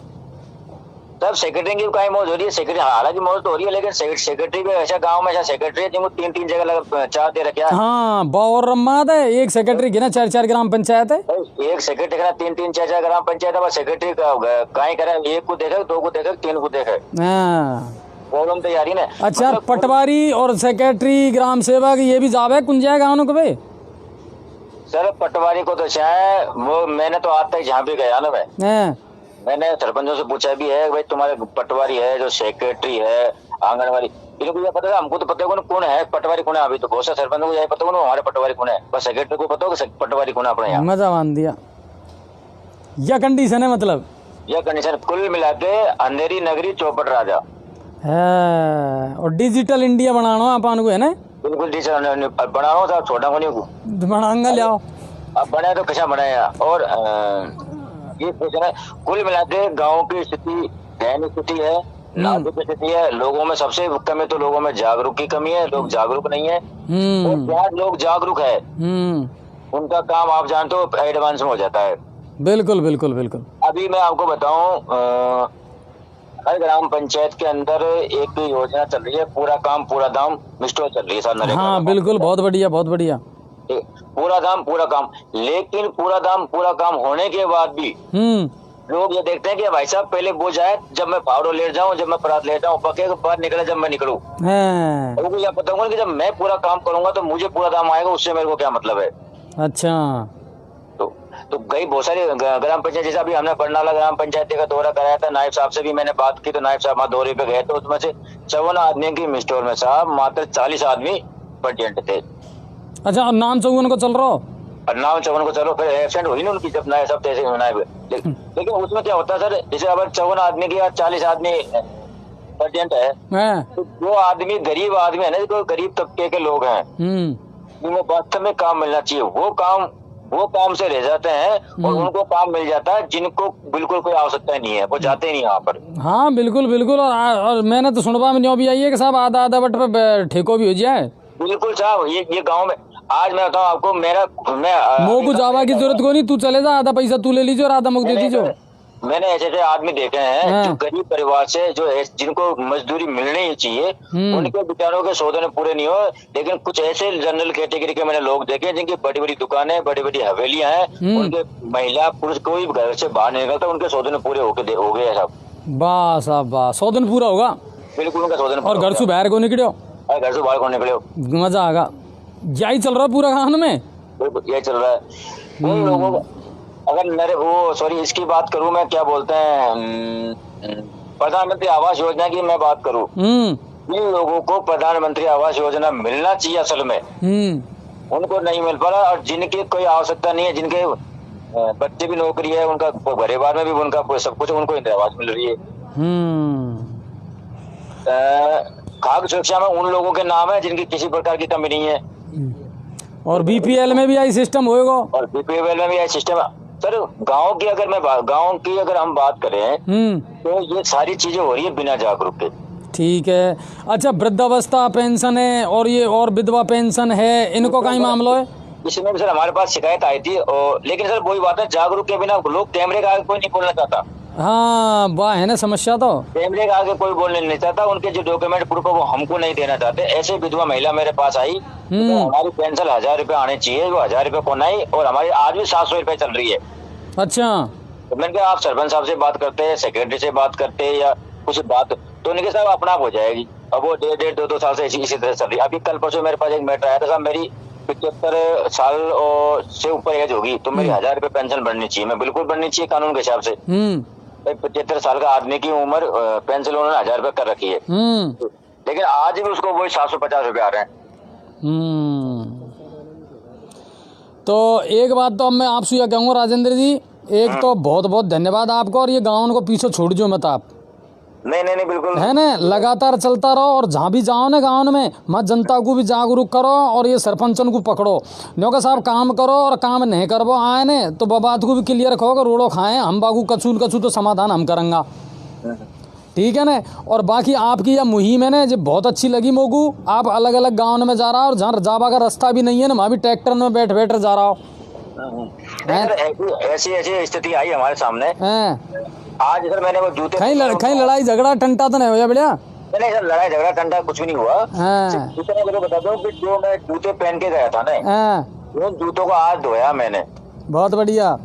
तब सेक्रेटरी की कहीं मौज हो रही है, सेक्रेटरी हालांकि मौज तो हो रही है, लेकिन सेक्रेटरी भी ऐसा गांव में ऐसा सेक्रेटरी है जिनको 3-3 जगह चार दे रखे। हाँ, बहुत रम्मात है, एक सेक्रेटरी की ना 4-4 ग्राम पंचायत है, एक सेक्रेटरी का 3-3 4-4 ग्राम पंचायत है। सेक्रेटरी कहीं करे, 1 को देखे, 2 को देखे, 3 को देखे, प्रॉब्लम तो यारी ना। अच्छा, पटवारी और सेक्रेटरी ग्राम सेवक ये भी जावे कुंज जाए गाँव को भाई? सर पटवारी को तो चाहे वो, मैंने तो आज तक जहाँ भी गया ना मैंने सरपंचों से पूछा भी है, भाई तुम्हारे पटवारी है, जो सेक्रेटरी है, आंगनबाड़ी, इनको ये पता है, हमको तो पता है कौन है पटवारी कौन है। अभी तो बहुत सारे सरपंचों को यही पता है हमारे पटवारी कौन है, बस सेक्रेटरी को पता हो पटवारी कौन है अपने यहाँ। मजा बांध दिया, यह कंडीशन है, मतलब यह कंडीशन कुल मिला के अंधेरी नगरी चौपट राजा है। और डिजिटल इंडिया बनाना अपन को है ना, बिल्कुल डिजिटल बनाओ साहब, छोटा को नहीं बनाऊंगा, ले आओ अब बने तो कैसा बनाया। और ये क्वेश्चन है, कुल मिला के गाँव की स्थिति दयनीय स्थिति है, नाजुक स्थिति है। लोगों में सबसे कमी तो लोगों में जागरूक की कमी है, लोग जागरूक नहीं है। और जहाँ लोग जागरूक है उनका काम आप जानते हो एडवांस में हो जाता है। बिल्कुल बिल्कुल बिल्कुल। अभी मैं आपको बताऊं, हर ग्राम पंचायत के अंदर एक योजना चल रही है, पूरा काम पूरा दाम मिस्टोल चल रही है सर। हाँ बिल्कुल, बहुत बढ़िया बहुत बढ़िया, पूरा दाम पूरा काम। लेकिन पूरा दाम पूरा काम होने के बाद भी लोग ये देखते हैं कि भाई साहब पहले वो जाए, जब मैं पावड़ो ले जाऊं, जब मैं परात ले जाऊं, पके के बाद निकले जब मैं निकलूं। उनको यह पता होगा कि जब मैं पूरा काम करूंगा तो मुझे पूरा दाम आएगा, उससे मेरे को क्या मतलब है। अच्छा, तो तो कई बहुत सारी ग्राम पंचायत, जैसे अभी हमने बरनाला ग्राम पंचायत का दौरा कराया था, नायब साहब से भी मैंने बात की, तो नायब साहब वहाँ दौरे पे गए, तो उसमें से 54 आदमी की स्टोर में साहब मात्र 40 आदमी प्रेजेंट थे। अच्छा, और नाम 54 को चल रहा हो? और नाम 54 को चलो, फिर एबसेंट हुई ना उनकी, जब नायब साहब तैसे नायब, लेकिन उसमें क्या होता है सर, जैसे अगर 54 आदमी की 40 आदमी प्रेजेंट है, तो जो आदमी गरीब आदमी है ना, जो गरीब तबके के लोग हैं, उनको वास्तव में काम मिलना चाहिए, वो काम से रह जाते हैं, और उनको काम मिल जाता है जिनको बिल्कुल कोई आवश्यकता नहीं है, वो जाते नहीं यहाँ पर। हाँ बिल्कुल बिल्कुल। और मैंने तो सुनवा में न्यों भी आई है कि साहब आधा आधा बट पे ठेको भी हो जाए। बिल्कुल साहब, ये गांव में आज मैं बताऊँ आपको, मोह को जावा की जरूरत को नहीं, तू चले जा, आधा पैसा तू ले लीजिए और आधा मुझे दे दीजिए। मैंने ऐसे आदमी देखे हैं जो गरीब परिवार से, जो जिनको मजदूरी मिलनी ही चाहिए, उनके बेचारों के सौदे पूरे नहीं हो, लेकिन कुछ ऐसे जनरल कैटेगरी के मैंने लोग देखे जिनकी बड़ी बड़ी दुकानें, बड़ी बड़ी हवेलियां हैं, उनके महिला पुरुष कोई घर से बाहर नहीं निकलता, उनके सौदे पूरे हो गए सब। वाह साहब वाह, 100 दिन पूरा होगा। बिल्कुल उनका सौदे। और घर से बाहर को निकलो, घर से बाहर को निकलो, मजा आएगा। यही चल रहा है पूरा खान में, यही चल रहा है। उन लोगों को अगर मेरे इसकी बात करूं, मैं क्या बोलते हैं, प्रधानमंत्री आवास योजना की मैं बात करूं, इन लोगों को प्रधानमंत्री आवास योजना मिलना चाहिए असल में, उनको नहीं मिल पा रहा, और जिनकी कोई आवश्यकता नहीं है, जिनके बच्चे भी नौकरी है, उनका परिवार में भी उनका सब कुछ, उनको इंदिरा आवास मिल रही है। खाद्य सुरक्षा में उन लोगों के नाम है जिनकी किसी प्रकार की कमी नहीं है, और बीपीएल में भी आई सिस्टम होएगा, और बीपीएल में भी आई सिस्टम। सर गांव की अगर हम बात करें, तो ये सारी चीजें हो रही है बिना जागरूक के। ठीक है। अच्छा, वृद्धावस्था पेंशन है और ये और विधवा पेंशन है, इनको कहीं मामला है? इसमें भी सर हमारे पास शिकायत आई थी, और लेकिन सर वही बात है, जागरूक के बिना लोग कैमरे का आगे कोई नहीं बोलना चाहता। हाँ वाह है ना समस्या, तो कैमरे का आगे कोई बोलने नहीं चाहता, उनके जो डॉक्यूमेंट प्रूफ है वो हमको नहीं देना चाहते। ऐसे विधवा महिला मेरे पास आई, तो हमारी पेंशन 1000 रुपए आने चाहिए, वो 1000 रुपए को नहीं, और हमारी आज भी 700 रुपए चल रही है। अच्छा, तो मैंने कहा आप सरपंच साहब से बात करते हैं, सेक्रेटरी से बात करते हैं, या कुछ बात, तो उनके साहब अपना आप हो जाएगी। अब वो 1.5 2 साल से इसी तरह चल रही है। अभी कल परसों मेरे पास एक मैटर आया था, साहब मेरी 75 साल से ऊपर एज होगी, तो मेरी 1000 रुपए पेंशन बढ़नी चाहिए, मैं बिल्कुल बढ़नी चाहिए कानून के हिसाब से। 75 साल का आदमी की उम्र पेंशन उन्होंने 1000 रुपए कर रखी है, लेकिन आज भी उसको वही 750 रुपए आ रहे हैं। तो एक बात तो अब मैं आपसे यह कहूँगा राजेंद्र जी, एक तो बहुत बहुत धन्यवाद आपको, और ये गाँव को पीछे छोड़ जो मत आप। नहीं बिल्कुल है ना, लगातार चलता रहो, और जहाँ भी जाओ ना गाँव में, मत जनता को भी जागरूक करो, और ये सरपंचन को पकड़ो, न्यों साहब काम करो, और काम नहीं करबो आए ने तो बात को भी क्लियर रखोगे, रोड़ो खाएं हम बागू कचू तो समाधान हम करेंगे, ठीक है ना। और बाकी आपकी यह मुहिम है ना, जो बहुत अच्छी लगी मोगू, आप अलग अलग गाँव में जा रहा हो, और जहाँ जावा का रास्ता भी नहीं है ना, वहाँ भी ट्रैक्टर में बैठ जा रहा हो। ऐसी स्थिति आई हमारे सामने आज। सर मैंने वो जूते, कहीं लड़ाई झगड़ा टंटा तो नहीं हुआ बेटा? नहीं सर, लड़ाई झगड़ा टंटा कुछ भी नहीं हुआ। मैं बता दूं कि जो मैं जूते पहन के गया था ना, उन जूतों को आज धोया मैंने। बहुत बढ़िया।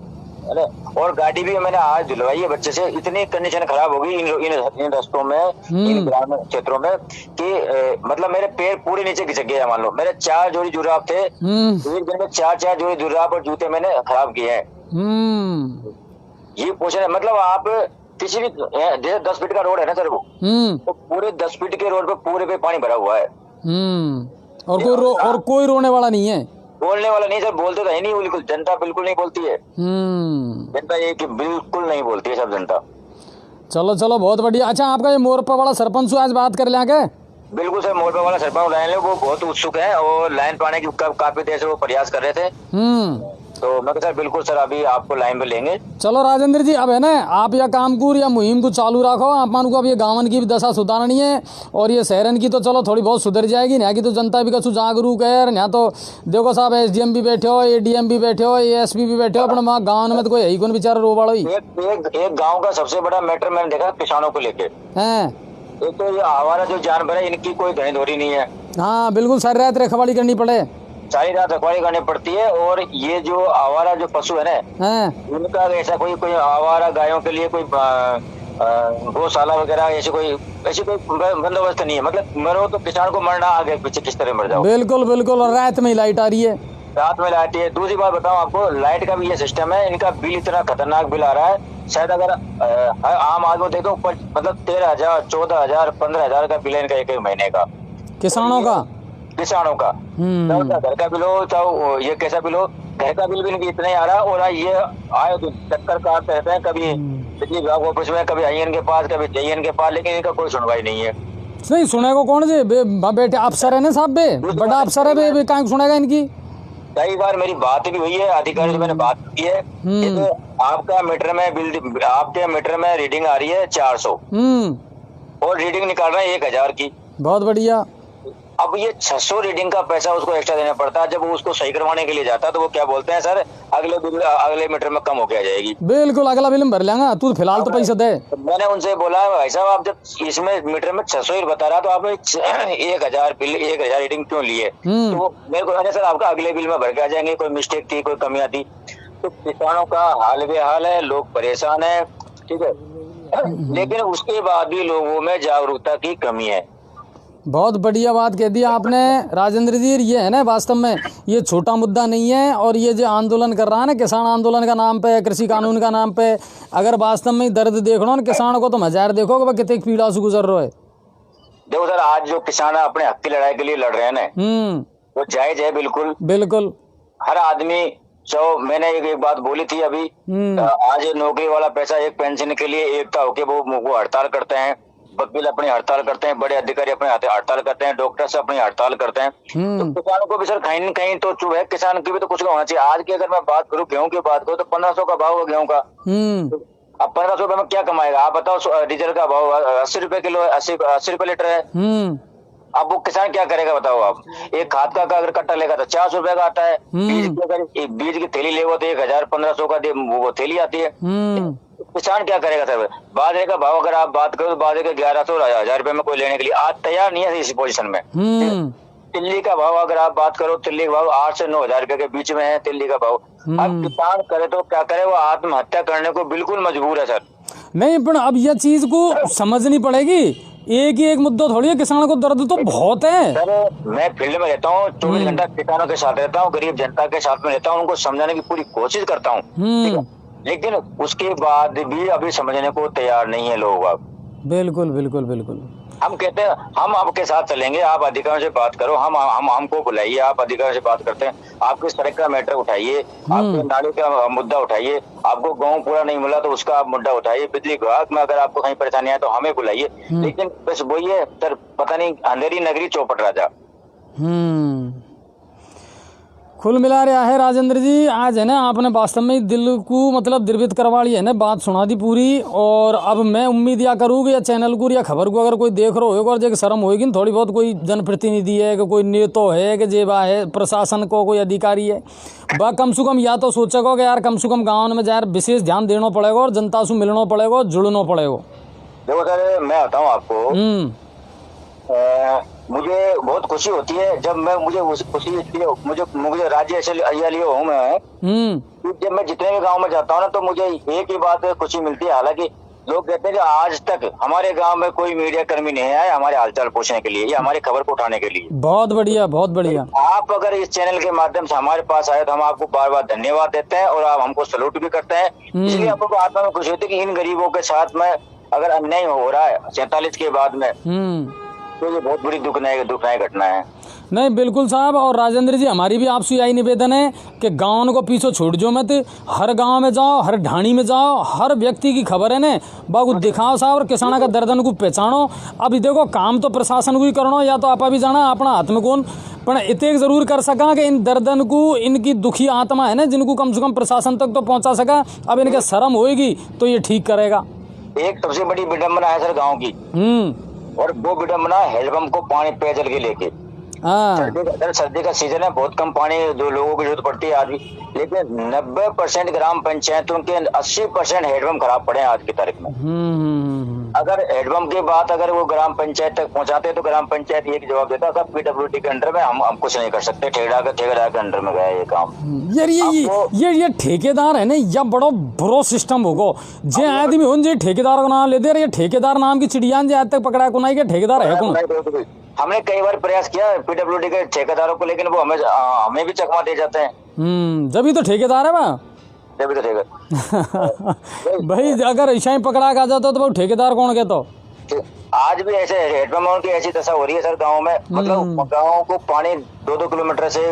और गाड़ी भी मैंने आज धुलवाई है बच्चे से। इतनी कंडीशन खराब होगी इन रास्तों में, इन ग्रामीण क्षेत्रों में, कि मतलब मेरे पैर पूरे नीचे खिसक गए। मान लो मेरे 4 जोड़ी जुराब थे, एक दिन में 4 जोड़ी जुराब और जूते मैंने खराब किए हैं। ये पूछना मतलब आप किसी भी, जैसे 10 फीट का रोड है ना सर, वो तो पूरे 10 फीट के रोड पे पूरे पे पानी भरा हुआ है, और कोई रोने वाला नहीं है, बोलने वाला नहीं सर। बोलते तो है नहीं, बिल्कुल जनता बिल्कुल नहीं बोलती है। जनता ये कि बिल्कुल नहीं बोलती है सब जनता। चलो बहुत बढ़िया। अच्छा, आपका ये मोरपा वाला सरपंच आज बात कर लिया क्या? बिल्कुल सर, मोरपा वाला सरपंच लाइन है, वो बहुत उत्सुक है, और लाइन पाने की काफी देर से वो प्रयास कर रहे थे। तो मैं सर बिल्कुल सर अभी आपको लाइन पे लेंगे। चलो राजेंद्र जी, अब है ना आप या काम को या मुहिम को चालू रखो। आप मान को अब ये गाँवन की भी दशा सुधारनी है, और ये शहरन की तो चलो थोड़ी बहुत सुधर जाएगी। यहाँ की तो जनता भी कछु जागरूक है। यहाँ तो देखो साहब, SDM भी बैठे हो, ADM भी बैठे हो, ASP भी बैठे हो, अपने वहाँ गाँव में तो कोई है कौन बेचारा रो बाड़ो। एक गाँव का सबसे बड़ा मैटर मैंने देखा किसानों को लेके है, एक तो ये आवारा जो जानवर है, इनकी कोई धनीधोरी नहीं है। हाँ बिल्कुल, सारी रात रखवाली करनी पड़े, सारी रात रखवाली करनी पड़ती है। और ये जो आवारा जो पशु है ना, उनका ऐसा कोई आवारा गायों के लिए कोई गौशाला वगैरह ऐसी कोई बंदोबस्त नहीं है। मतलब मरो तो किसान को मरना, आगे पीछे किस तरह मर जाओ। बिल्कुल, और रात में लाइट आ रही है। रात में लाइट है। दूसरी बात बताऊं आपको, लाइट का भी ये सिस्टम है, इनका बिल इतना खतरनाक बिल आ रहा है, शायद अगर आम आदमी देखो ऊपर मतलब 13,000, 14,000, 15,000 का बिल है इनका एक महीने का, किसानों का। चाहे घर का बिल हो, चाहे ये कैसा बिल हो, घर का बिल भी इनकी इतना ही आ रहा है। और ये आए तो चक्कर काटते रहते हैं, कभी बिजली विभाग ऑफिस में, कभी आईएन के पास, कभी जेईएन के पास, लेकिन इनका कोई सुनवाई नहीं है। नहीं सुनेगा कौन जी, बेटे अफसर है ना साहब, बड़ा अफसर है, कहाँ सुनेगा इनकी। कई बार मेरी बात भी हुई है, अधिकारी से मैंने बात की है, तो आपका मीटर में बिल, आपके मीटर में रीडिंग आ रही है 400 और रीडिंग निकाल रहे हैं 1,000 की। बहुत बढ़िया। अब ये 600 रीडिंग का पैसा उसको एक्स्ट्रा देना पड़ता है। जब वो उसको सही करवाने के लिए जाता है तो वो क्या बोलते हैं, सर अगले मीटर में कम हो के आ जाएगी। बिल्कुल, अगला बिल भर लेंगे, तू फिलहाल तो पैसा दे। मैंने उनसे बोला भाई साहब, आप जब इसमें मीटर में 600 ही बता रहा तो आपने 1,000 बिल, 1,000 रीडिंग क्यों लिए? तो वो मेरे को सर आपका अगले बिल में भर के आ जाएंगे, कोई मिस्टेक थी, कोई कमियां थी। तो किसानों का हाल बेहाल है, लोग परेशान है, ठीक है, लेकिन उसके बाद भी लोगों में जागरूकता की कमी है। बहुत बढ़िया बात कह दी आपने राजेंद्र जी। ये है ना, वास्तव में ये छोटा मुद्दा नहीं है, और ये जो आंदोलन कर रहा है ना, किसान आंदोलन का नाम पे, कृषि कानून का नाम पे, अगर वास्तव में दर्द देख लो ना किसान को, तो हजार देखो कि कितने पीड़ा से गुजर रहे। देखो सर, आज जो किसान अपने हक की लड़ाई के लिए लड़ रहे हैं ना, वो जायज है, बिल्कुल बिल्कुल। हर आदमी मैंने एक बात बोली थी अभी, आज नौकरी वाला पैसा एक पेंशन के लिए एकता होके वो हड़ताल करते हैं, वकील अपनी हड़ताल करते हैं, बड़े अधिकारी अपनी हड़ताल करते हैं, डॉक्टर से अपनी हड़ताल करते हैं। तो किसानों को भी सर कहीं न कहीं तो चुभ है, किसान की भी तो कुछ होना चाहिए। आज की अगर मैं बात करूं, गेहूं की बात करूं, तो 1500 का भाव है गेहूं का। अब 1500 रुपए में क्या कमाएगा आप बताओ? डीजल का भाव 80 रुपए किलो, 80 रुपए लीटर है। अब वो किसान क्या करेगा बताओ आप? एक खाद का अगर कट्टा लेगा तो 400 रुपए का आता है, बीज की थैली लेगा तो 1,000, 1500 का वो थैली आती है। किसान क्या करेगा सर? बाजरे का भाव अगर आप बात करो तो बाजरे के 1100 और 1,000 रुपए में कोई लेने के लिए आज तैयार नहीं है इस पोजीशन में। तिल्ली का भाव अगर आप बात करो, तिल्ली का भाव 8 से 9,000 रुपए के बीच में है तिल्ली का भाव। अब किसान करे तो क्या करे? वो आत्महत्या करने को बिल्कुल मजबूर है सर। नहीं, पर अब यह चीज को समझनी पड़ेगी, एक ही एक मुद्दा थोड़ी है, किसानों को दर्द तो बहुत है। सर मैं फील्ड में रहता हूँ, 24 घंटा किसानों के साथ रहता हूँ, गरीब जनता के साथ में रहता हूँ, उनको समझाने की पूरी कोशिश करता हूँ, लेकिन उसके बाद भी अभी समझने को तैयार नहीं है लोग। अब बिल्कुल बिल्कुल बिल्कुल हम कहते हैं हम आपके साथ चलेंगे, आप अधिकारियों से बात करो, हमको बुलाइए, आप अधिकारियों से बात करते हैं, आपके सड़क का मैटर उठाइए, आपके नाले का मुद्दा उठाइए, आपको गाँव पूरा नहीं मिला तो उसका आप मुद्दा उठाइए, बिजली विभाग में अगर आपको कहीं परेशानी है तो हमें बुलाइए। लेकिन बस वही है सर, पता नहीं अंधेरी नगरी चौपट राजा। कुल मिला रहा है राजेंद्र जी, आज है ना आपने वास्तव में दिल को मतलब द्रवित करवा लिया है ना, बात सुना दी पूरी। और अब मैं उम्मीद या करूँ या चैनल को या खबर को अगर कोई देख रहा होगा और जो शर्म होगी थोड़ी बहुत, कोई जनप्रतिनिधि है कि कोई नेता है कि जेबा है प्रशासन को, कोई अधिकारी है, वह कम से कम या तो सोचेगा कि यार कम से कम गाँव में यार विशेष ध्यान देना पड़ेगा और जनता से मिलना पड़ेगा, जुड़ना पड़ेगा। देखो सर मैं बताऊँ आपको, मुझे बहुत खुशी होती है जब मुझे खुशी इसलिए मुझे राज्य ऐसे हूँ मैं, जब मैं जितने भी गांव में जाता हूँ ना तो मुझे एक ही बात खुशी मिलती है। हालांकि लोग कहते हैं कि आज तक हमारे गांव में कोई मीडिया कर्मी नहीं आया हमारे हालचाल पूछने के लिए या हमारी खबर को उठाने के लिए। बहुत बढ़िया, बहुत बढ़िया। आप अगर इस चैनल के माध्यम से हमारे पास आए तो हम आपको बार बार धन्यवाद देते हैं और आप हमको सैल्यूट भी करते हैं। इसलिए आपको आत्मा में खुशी होती है कि इन गरीबों के साथ में अगर अन्याय हो रहा है 47 के बाद में, तो ये बहुत बड़ी दुखदायी घटना है। नहीं बिल्कुल साहब। और राजेंद्र जी हमारी भी आपसे यही निवेदन है कि गाँव को पीछे छोड़ जो मत, हर गांव में जाओ, हर ढाणी में जाओ, हर व्यक्ति की खबर है ना बाबू दिखाओ साहब, और किसाना का दर्दन को पहचानो। अभी देखो काम तो प्रशासन को ही करना, या तो आपा भी जाना अपना हाथ में कौन, पर इतने जरूर कर सका कि इन दर्दन को, इनकी दुखी आत्मा है ना जिनको कम से कम प्रशासन तक तो पहुंचा सका। अब इनके शर्म होएगी तो ये ठीक करेगा। एक सबसे बड़ी विडम्बना है सर गाँव की, और वो विडम्बना हैंडपंप को पानी पेयजल के लेके। सर्दी का सीजन है, बहुत कम पानी जो लोगों की जरूरत पड़ती है आज भी, लेकिन 90% ग्राम पंचायतों के 80% हैंडपंप खराब पड़े हैं आज की तारीख में। अगर हैंडपंप की बात अगर वो ग्राम पंचायत तक पहुंचाते तो ग्राम पंचायत ये जवाब देता सब पीडब्ल्यूडी के अंडर में, हम कुछ नहीं कर सकते, ठेकेदार के अंडर में गया ये काम। यार ये ठेकेदार है ना, या बड़ो बुरो सिस्टम होगो जे आदमी हो जे ठेकेदार का नाम लेते, ये ठेकेदार नाम की चिड़िया जे आज तक पकड़ा को नहीं, के ठेकेदार है कौन? हमने कई बार प्रयास किया पीडब्ल्यूडी के ठेकेदारों को, लेकिन वो हमें भी चकमा दे जाते हैं। जब ही तो ठेकेदार है वहाँ, जब भी तो ठेकेदार भाई अगर ऐसा ही पकड़ा का जाता तो ठेकेदार कौन कहता? आज भी ऐसे हैंडपंपों की ऐसी दशा हो रही है सर गाँव में, मतलब गाँव को पानी 2-2 किलोमीटर से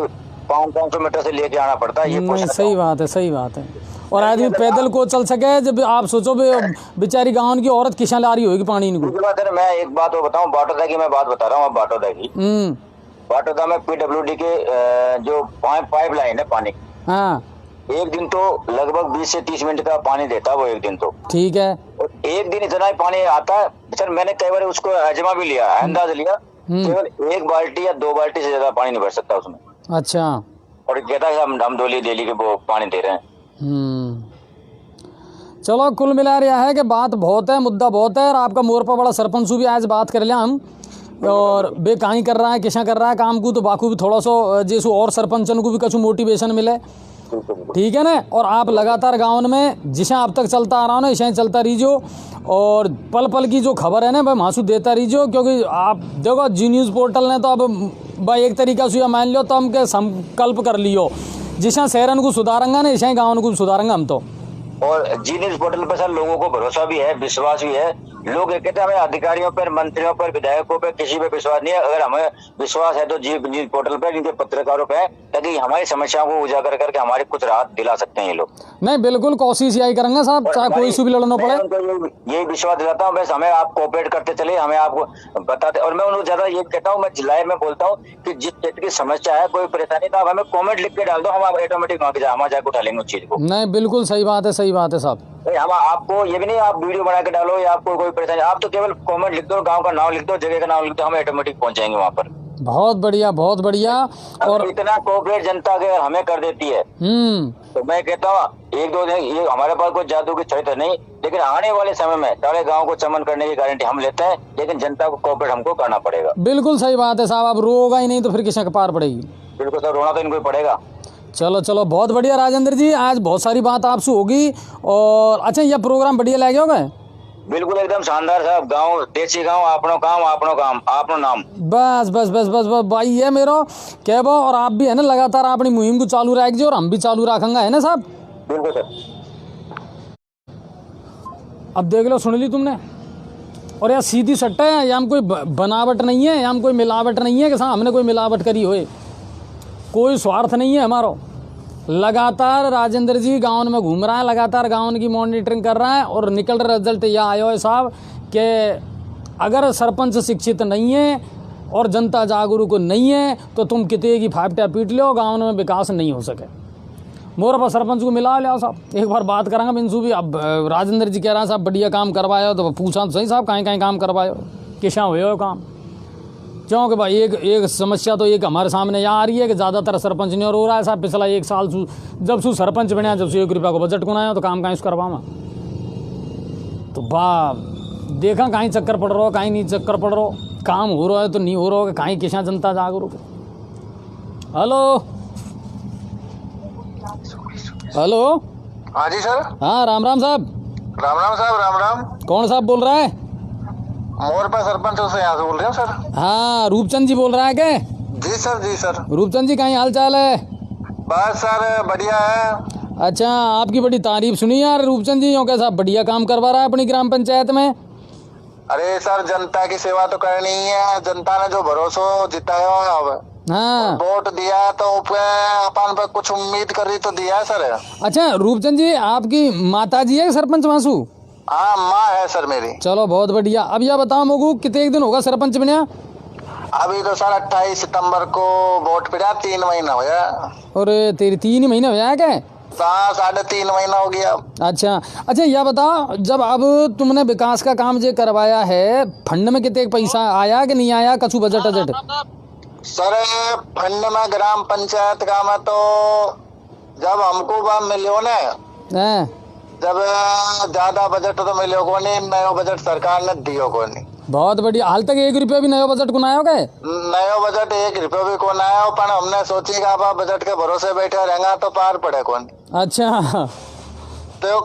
500 मीटर से लेके आना पड़ता है। ये सही बात है, सही बात है। और आदमी पैदल को चल सके, जब आप सोचो बेचारी गाँव की औरत किसान ला रही होगी पानी इनको। सर मैं एक बात बताऊँ, बाटोदा की मैं बात बता रहा हूँ, अब बाटोदा की, बाटोदा में पीडब्ल्यूडी के जो पाइप लाइन है पानी, हाँ, एक दिन तो लगभग 20 से 30 मिनट का पानी देता है वो, एक दिन तो ठीक है, और एक दिन इतना ही पानी आता है सर। मैंने कई बार उसको अजमा भी लिया, अंदाज लिया, केवल 1 बाल्टी या 2 बाल्टी से ज्यादा पानी नहीं भर सकता उसमें। अच्छा, और कहता है हम डेली के वो पानी दे रहे हैं। चलो कुल मिला रहा है कि बात बहुत है, मुद्दा बहुत है, और आपका मोर पर बड़ा सरपंच भी आज बात कर लिया हम, और बे कहीं कर रहा है किसा कर रहा है काम को, तो बाकू भी थोड़ा सा जैसो और सरपंचन को भी कुछ मोटिवेशन मिले, ठीक है ना। और आप लगातार गाँव में जिसे अब तक चलता आ रहा हो ना, ऐसे ही चलता रहीजो, और पल पल की जो खबर है ना भाई मासू देता रहीजो, क्योंकि आप देखो जी न्यूज़ पोर्टल ने तो अब भाई एक तरीका से मान लो तो हम के संकल्प कर लियो, जिसे शहरन को सुधारेंगे ना ऐसे ही गाँव को सुधारेंगे हम तो। और जी न्यूज़ पोर्टल पर सर लोगों को भरोसा भी है, विश्वास भी है। लोग कहते हैं हमें अधिकारियों पर, मंत्रियों पर, विधायकों पर, किसी पे विश्वास नहीं है। अगर हमें विश्वास है तो जी न्यूज़ पोर्टल पर, इनके पत्रकारों पे, ताकि हमारी समस्याओं को उजागर करके हमारे कुछ राहत दिला सकते हैं ये लोग। नहीं बिल्कुल कोशिश यही करेंगे साहब, चाहे कोई से भी लड़ना पड़े। यही विश्वास दिलाता हूँ, बस हमें आप कोऑपरेट करते चले, हमें आपको बताते। और मैं उनको ज्यादा ये कहता हूँ, मैं जिलाए में बोलता हूँ कि जिस क्षेत्र की समस्या है, कोई परेशानी, तो आप हमें कॉमेंट लिख के डाल दो, हम ऑटोमेटिक वहाँ जाकर उठा लेंगे उस चीज को। नहीं बिल्कुल सही बात है, सही बात है साहब। हम आपको ये भी नहीं आप वीडियो बना के डालो या आपको कोई परेशानी, आप तो केवल कमेंट लिख दो, गांव का नाम लिख दो, जगह का नाम लिख दो, हम ऑटोमेटिक पहुंच जाएंगे वहां पर। बहुत बढ़िया, बहुत बढ़िया। और इतना कोऑपरेट जनता अगर हमें कर देती है तो मैं कहता हूँ 1-2 दिन, ये हमारे पास कोई जादू की छड़ी तो नहीं, लेकिन आने वाले समय में सारे गाँव को चमन करने की गारंटी हम लेते हैं, लेकिन जनता को कोऑपरेट हमको करना पड़ेगा। बिल्कुल सही बात है साहब, अब रोगा ही नहीं तो फिर किसका पार पड़ेगी। बिल्कुल सर, रोना तो इनको पड़ेगा। चलो चलो बहुत बढ़िया राजेंद्र जी, आज बहुत सारी बात आपसे होगी। और अच्छा यह प्रोग्राम बढ़िया लगे होगा? बिल्कुल एकदम शानदार साहब, गांव देसी गांव, आपनो काम आपनो नाम। बस बस बस बस बस भाई ये मेरो कहबो, और आप भी है ना लगातार अपनी मुहिम को चालू रखिए, और हम भी चालू रखेंगे, है ना साहब? बिल्कुल सर। अब देख लो, सुन ली तुमने, और यार सीधी सट्टा है, यहाँ कोई बनावट नहीं है, यहाँ कोई मिलावट नहीं है कि साहब हमने कोई मिलावट करी होए, कोई स्वार्थ नहीं है हमारा। लगातार राजेंद्र जी गाँव में घूम रहा है, लगातार गाँव की मॉनिटरिंग कर रहा है, और निकल रहा रिजल्ट यह आया है साहब कि अगर सरपंच शिक्षित नहीं है और जनता जागरूक नहीं है तो तुम कितने की फाइपटा पीट लो, गाँव में विकास नहीं हो सके। मोर पर सरपंच को मिला लिया साहब, एक बार बात करेंगे बिंसू भी। अब राजेंद्र जी कह रहा है साहब बढ़िया काम करवाया, तो पूछा तो सही साहब कहीं कहीं काम करवायो, किसा हुए काम, क्योंकि भाई एक समस्या तो एक हमारे सामने यहाँ आ रही है कि ज़्यादातर सरपंच नहीं हो रहा है साहब। पिछला 1 साल जब सू सरपंच बना, जब से 1 रुपया को बजट को आया, तो काम कहीं से करवामा, तो बा देखा कहीं चक्कर पड़ रहा हो, कहीं नहीं चक्कर पड़ रहा हो, काम हो रहा है तो नहीं हो रहा हो, कहीं किसा जनता जागरूक। हेलो हेलो, हाँ जी सर। हाँ राम राम साहब। राम राम साहब, राम राम। कौन साहब बोल रहा है? मोर पर सरपंच से यहाँ से बोल रहे हो सर? हाँ रूपचंद जी बोल रहा है क्या? जी सर, जी सर। रूपचंद जी कहीं हाल चाल है? बस सर बढ़िया है। अच्छा, आपकी बड़ी तारीफ सुनी यार रूपचंद जी, कैसा बढ़िया काम करवा रहा है अपनी ग्राम पंचायत में। अरे सर जनता की सेवा तो करनी है, जनता ने जो भरोसा जिताया अब, हाँ वोट दिया तो अपन पर कुछ उम्मीद कर रही तो दिया है सर। अच्छा रूपचंद जी, आपकी माता जी है सरपंच मासू? हाँ माँ है सर मेरी। चलो बहुत बढ़िया। अब यह बताओ मोगू कितने दिन होगा सरपंच बना? अभी तो सर 28 सितंबर को वोट पड़ा, 3 महीना हो गया। और तेरी 3 महीने हो जाए क्या? 3.5 महीना हो गया। अच्छा अच्छा, यह बताओ जब अब तुमने विकास का काम जो करवाया है, फंड में कितने पैसा आया कि नहीं आया, कछु बजट अजट? सर फंड में ग्राम पंचायत का में तो जब हमको वह मिलो ना, जब ज्यादा बजट तो मिलो को नहीं, नयो बजट सरकार ने दियो को नहीं। बहुत बढ़िया। हाल तक 1 रुपया भी नयो बजट को ना आयो गए? नयो बजट 1 रुपया भी को ना आयो, पर हमने सोची कि आप बजट के भरोसे बैठे रहेंगे तो पार पड़े कौन। अच्छा, तो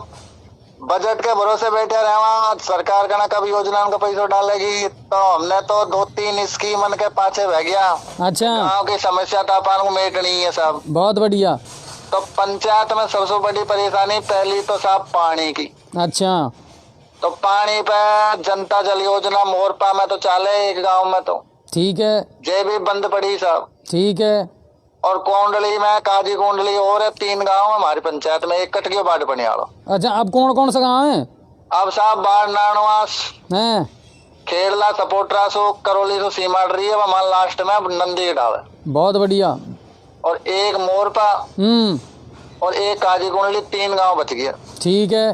बजट के भरोसे बैठे रहे, सरकार का ना कभी योजना का पैसा डालेगी, तो हमने तो 2-3 स्कीम के पाछे बह गया। अच्छा, गाँव की समस्या तो अपन को मेटनी है साहब। बहुत बढ़िया। तो पंचायत में सबसे बड़ी परेशानी पहली तो साहब पानी की। अच्छा, तो पानी पे जनता जल योजना मोरपा में तो चाले, एक गांव में तो ठीक है, जे भी बंद पड़ी साहब। ठीक है। और कोंडली में, काजी कोंडली और है, 3 गांव हमारी पंचायत में, एक कटकियो बाट बनियालो। अच्छा, अब कौन कौन सा गाँव है? अब साहब बाढ़ नानवास हैं? खेड़ला सपोटरा सो करौली सो सीमाडरी है, हमारे लास्ट में नंदी डाल है। बहुत बढ़िया। और एक मोरपा और एक काजी कोंडली, 3 गांव बच गया। ठीक है।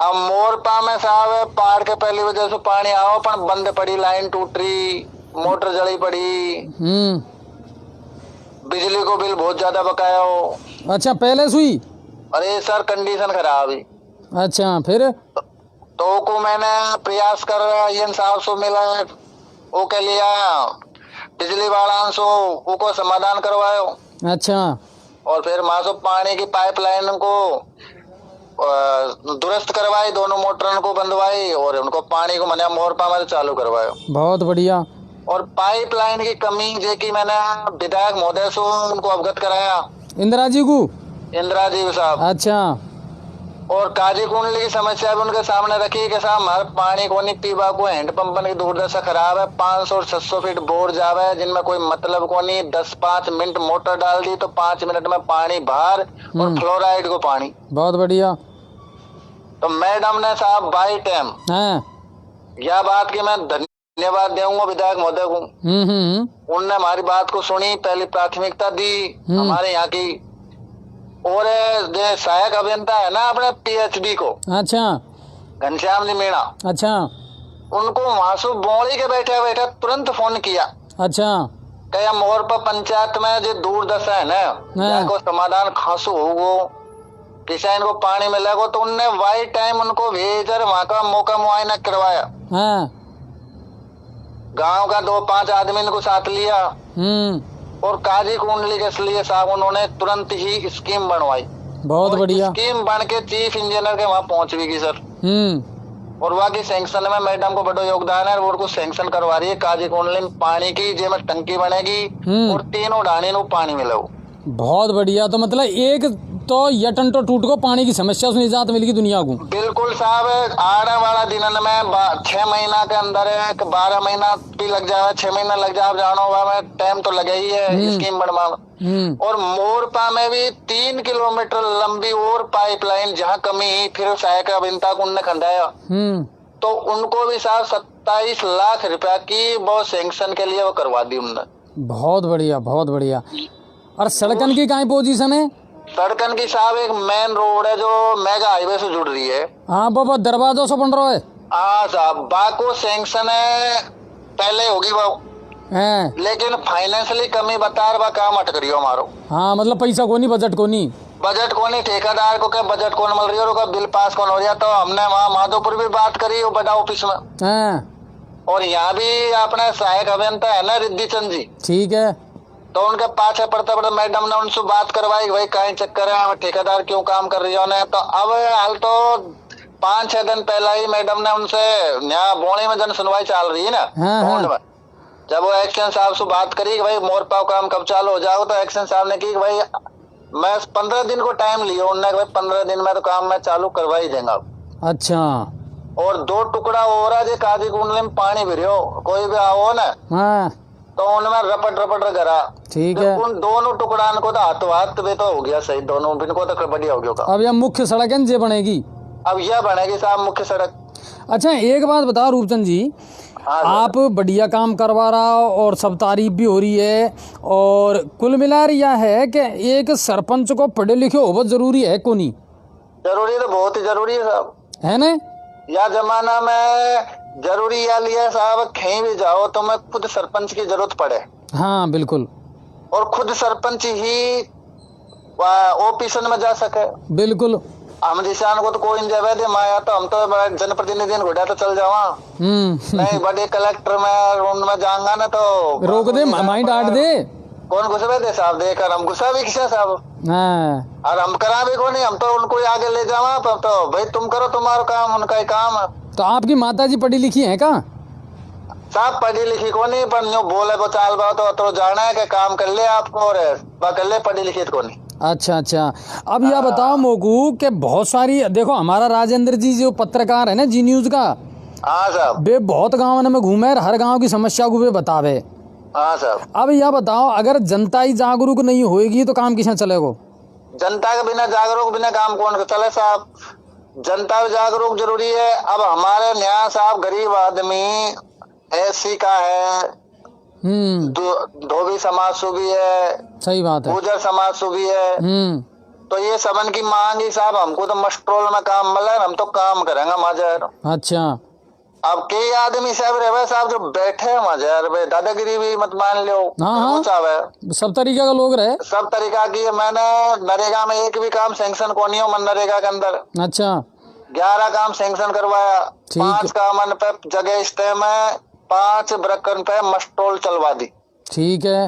अब मोरपा में साहब पहाड़ के पहली वजह से पानी आओ, पर बंद पड़ी, लाइन टूट रही, मोटर जली पड़ी, बिजली को बिल बहुत ज्यादा बकाया हो। अच्छा, पहले सुई? अरे सर कंडीशन खराब है। अच्छा, फिर? तो को मैंने प्रयास कर ये साहब सो मिला, वो के लिया बिजली वाला सो वो समाधान करवायो। अच्छा। और फिर वहां से पानी की पाइपलाइन को दुरुस्त करवाई, दोनों मोटरन को बंधवाई और उनको पानी को मैंने मोरपा में चालू करवायो। बहुत बढ़िया। और पाइपलाइन की कमी जे की मैंने विधायक महोदय से उनको अवगत कराया, इंदिरा जी को? इंदिरा जी साहब। अच्छा। और काजी कुंडली की समस्या भी उनके सामने रखी कि साहब हमारे पानी को नहीं पीवा को, हैंडपंप की दुर्दशा खराब है, 500 और 600 फीट बोर जावे जिनमें कोई मतलब को नहीं, 10-5 मिनट मोटर डाल दी तो 5 मिनट में पानी बाहर और फ्लोराइड को पानी। बहुत बढ़िया। तो मैडम ने साहब बाई टाइम यह बात की मैं धन्यवाद दूंगा विधायक महोदय को, उनने हमारी बात को सुनी, पहली प्राथमिकता दी हमारे यहाँ की। और जो सहायक अभियंता है ना अपने PhD को, अच्छा, घनश्याम जी मीणा, अच्छा, उनको वहां से बोली के बैठे बैठे तुरंत फोन किया। अच्छा, क्या मोरपा पंचायत में जो दुर्दशा है ना, को समाधान खासू होगो, किसान को पानी मिलेगा, तो उनने वाई टाइम उनको भेजकर वहां का मौका मुआयना करवाया। गांव का 2-5 आदमी को साथ लिया और काजी कुंडली के लिए साहब उन्होंने तुरंत ही स्कीम बनवाई। बहुत बढ़िया। स्कीम बन के चीफ इंजीनियर के वहाँ पहुंच भी गई सर। और वहाँ की सैंक्शन में मैडम को बड़ा योगदान है, वो सैंक्शन करवा रही है काजी कुंडली में पानी की, जे में टंकी बनेगी और 3 ढाणी को पानी मिलेगा। बहुत बढ़िया। तो मतलब एक तो यटन तो टूट को पानी की समस्या से निजात मिलेगी दुनिया को। बिल्कुल साहब, आने वाला दिन में 6 महीना के अंदर 12 महीना भी लग जाए, 6 महीना लग जाए, जानो में टाइम तो लगे ही है स्कीम बनवा। और मोरपा में भी 3 किलोमीटर लंबी और पाइपलाइन जहाँ कमी फिर सहायक अभियंता को उनने खंडाया, तो उनको भी साहब 27 लाख रुपया की वो सैंक्शन के लिए वो करवा दी उन्होंने। बहुत बढ़िया, बहुत बढ़िया। और सड़कन की कहाँ पोजीशन है? सड़कन की साहब एक मेन रोड है जो मेगा हाईवे से जुड़ रही है। हाँ बाबा, दरवाजों से बन रहा है। हाँ साहब, बाको सैंक्शन है पहले होगी वो, लेकिन फाइनेंशियली कमी बता रहा, काम अटक रही हो हमारो। हाँ मतलब पैसा को नहीं, बजट को नहीं, ठेकेदार को क्या बजट कौन मिल रही है और बिल पास कौन हो रहा। तो हमने वहाँ माधोपुर भी बात करी वो बड़ा ऑफिस में, और यहाँ भी अपने सहायक अभियंता है ना रिद्धि चंद जी, ठीक है, तो उनके पाछे पड़ते मैडम ने उनसे बात करवाई भाई कहीं चक्कर है, ठेकेदार क्यों काम कर रही है। तो अब हाल तो 5-6 दिन पहले ही मैडम ने उनसे यहाँ बोणी में जन सुनवाई चल रही है ना, में जब वो एक्शन साहब से बात करी कि भाई मोरपा काम कब चालू हो जाओ, तो एक्शन साहब ने की भाई मैं 15 दिन को टाइम लिया, उन्होंने भाई 15 दिन में तो काम मैं चालू करवा ही देंगे। अच्छा। और 2 टुकड़ा हो रहा है काजी कुंडली में पानी भिरियो, कोई भी आओ ना तो उनमें रपट करा, ठीक है, उन दोनों टुकड़ा को तो हाथ भी तो हो गया सही, दोनों को तो बढ़िया हो गया। अब यह मुख्य सड़क है, बनेगी, अब यह बनेगी साहब मुख्य सड़क। अच्छा, एक बात बताओ रूपचंद जी, आप बढ़िया काम करवा रहा हो और सब तारीफ भी हो रही है, और कुल मिला यह है कि एक सरपंच को पढ़े लिखे हो बहुत जरूरी है को नहीं? जरूरी तो बहुत ही जरूरी है साहब, है ना। यह जमाना में जरूरी यह लिया साहब, कहीं भी जाओ तो मैं खुद सरपंच की जरूरत पड़े। हाँ बिल्कुल। और खुद सरपंच ही ऑफिस में जा सके। बिल्कुल। हम किसान को तो कोई नहीं जावे दे माया, तो हम तो जनप्रतिनिधि घोड़ा तो चल जावा। नहीं बड़े कलेक्टर में उनमें जाऊंगा ना तो रोक दे, माइंड डांट दे। कौन घुसवे दे साहब, देकर हम घुसा भी किसा साहब। और हम करा भी को नहीं, हम तो उनको आगे ले जावा। तो भाई तुम करो तुम्हारा काम, उनका ही काम है। तो आपकी माता जी पढ़ी लिखी है का? साहब पढ़ी लिखी को नहीं, पर यूँ बोले को चाल बात तो जाना है कि काम कर ले आपको, और कर ले, पढ़ी लिखी को नहीं। अच्छा अच्छा, अब यह बताओ मोकू कि बहुत सारी, देखो हमारा राजेंद्र जी जो पत्रकार है ना जी न्यूज का, हाँ साहब, वे बहुत गाँव में घूमे, हर गाँव की समस्या को वे बतावे। हाँ साहब। अब यह बताओ, अगर जनता ही जागरूक नहीं होएगी तो काम किसे चलेगा? जनता के बिना जागरूक बिना काम कौन चले साहब? जनता जागरूक जरूरी है। अब हमारे यहाँ साहब गरीब आदमी एससी का है, धोबी समाज से भी है, सही बात है, गुर्जर समाज से भी है। तो ये सबन की मांग ही साहब, हमको तो मस्ट्रोल में काम मिला, हम तो काम करेंगे मजर। अच्छा, अब कई आदमी साहब रहे साहब जो बैठे मजर, दादागिरी भी मत मान लो। हाँ, सब तरीका का लोग रहे, सब तरीका की। मैंने नरेगा में एक भी काम सैंक्शन को नहीं हो, मनरेगा के अंदर। अच्छा, 11 काम सैंक्शन करवाया, 5 काम पे जगह इस्ते में 5 ब्रकन पे मस्टोल चलवा दी। ठीक है,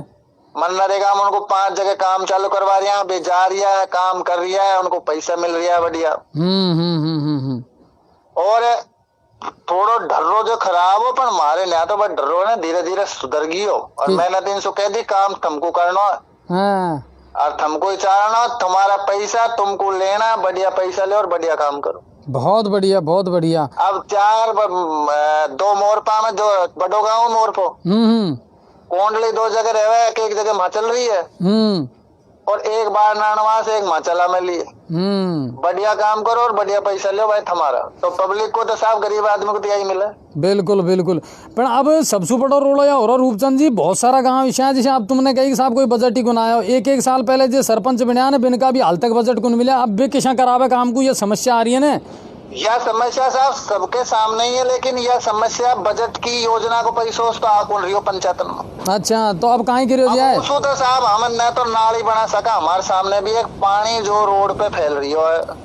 मनरेगा में उनको 5 जगह काम चालू करवा रहा है, बेजा रिया है, काम कर रिया है, उनको पैसा मिल रहा है बढ़िया। और थोड़ो ढर्रो जो खराब हो, पर हमारे यहाँ तो बस ढर्रो ने धीरे धीरे सुधर गई हो। और मैंने 300 कह दी काम तुमको करना है, और तुमको ही चाहना, तुम्हारा पैसा तुमको लेना, बढ़िया पैसा ले और बढ़िया काम करो। बहुत बढ़िया, बहुत बढ़िया। अब 2 मोरपा में, जो बड़ो गाँव मोरपो, कोंडली 2 जगह रहे, एक जगह वहां चल रही है, और एक बार नानवा से एक माचला में लिए। बढ़िया काम करो और बढ़िया पैसा लो भाई हमारा। तो पब्लिक को तो साहब गरीब आदमी को तो यही मिला। बिल्कुल बिल्कुल। पर अब सबसे बड़ा रोड़ा या हो रहा रूपचंद जी, बहुत सारा गाँव विषय जैसे अब तुमने कही साहब कोई बजट ही गुनाया हो, एक साल पहले जो सरपंच बना ना बिनका भी हाल तक बजट को मिला, अब भी किसा करावे काम को, यह समस्या आ रही है ना। यह समस्या साहब सबके सामने ही है, लेकिन यह समस्या बजट की योजना को पैसों तो आप बोल रही हो पंचायत में। अच्छा, तो अब कहाँ की योजना है? तो साहब हम न तो नाली बना सका, हमारे सामने भी एक पानी जो रोड पे फैल रही है।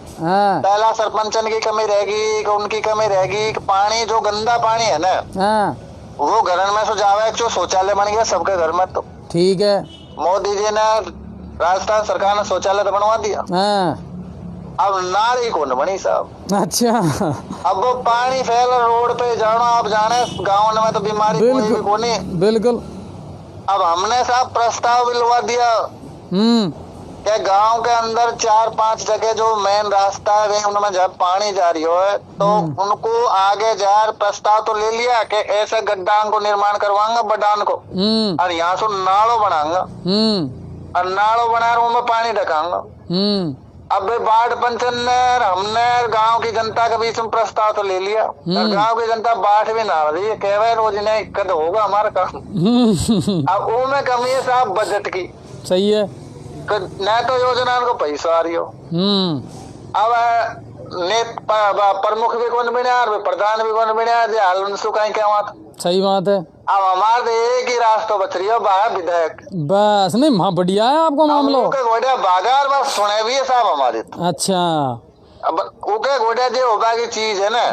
पहला सरपंचन की कमी रहेगी, उनकी कमी रहेगी कि पानी जो गंदा पानी है ना, वो घर में सुझाव जो शौचालय बन गया सबके घर में। तो ठीक है, मोदी जी ने, राजस्थान सरकार ने शौचालय तो बनवा दिया, अब नाली कौन बनी साहब। अच्छा, अब वो पानी फैल रोड पे जाना, आप जाने गाँव में तो बीमारी कोई भी को नहीं। बिल्कुल। अब हमने साहब प्रस्ताव भी लगा दिया कि गांव के अंदर 4-5 जगह जो मेन रास्ता है उनमें जब पानी जा रही हो है, तो उनको आगे जा प्रस्ताव तो ले लिया कि ऐसे गड्ढान को निर्माण करवाऊंगा बडान को, और यहाँ से नालों बनाऊंगा, और नालों बना उनमें पानी ढकाऊंगा। अब वार्ड पंचन ने, हमने गांव की जनता के बीच में प्रस्ताव तो ले लिया, और गांव की जनता बांट भी ना रही है, कह रहे रोज ने कद होगा हमारा काम। अब वो में कमी है साहब बजट की। सही है, न तो योजना को पैसा आ रही हो। अब प्रमुख भी कौन बना, प्रधान भी कौन बना, हाल उनसे कहीं क्या बात। सही बात है। अब हमारे एक ही रास्ता बच रही है, बाहर विधायक बस। नहीं हाँ बढ़िया है आपको मामलो, घोड़िया बागार बस सुने भी है साहब हमारे। अच्छा, अब ओके घोड़िया जो होगा की चीज है ना,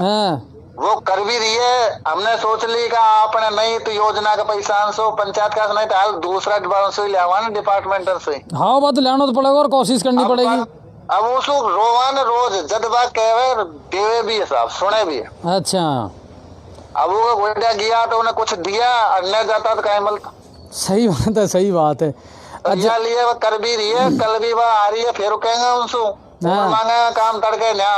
वो कर भी रही है। हमने सोच ली का आपने नहीं तो योजना का पैसा सो पंचायत का नहीं तो हाल दूसरा डिपार्टमेंट से। हाँ बात लेना तो पड़ेगा और कोशिश करनी पड़ेगी। अब उसको रोवान रोज जदबा कहे देवे भी है साहब, सुने भी है। अच्छा, अब वो गोड्या गया तो उन्हें कुछ दिया, अन्य जाता तो कहीं मिलता। सही बात है, सही बात है। अच्छा लिए वो कर भी रही है, कल भी वह आ रही है, फिर कहेंगे उनसे मांगे काम तड़के ना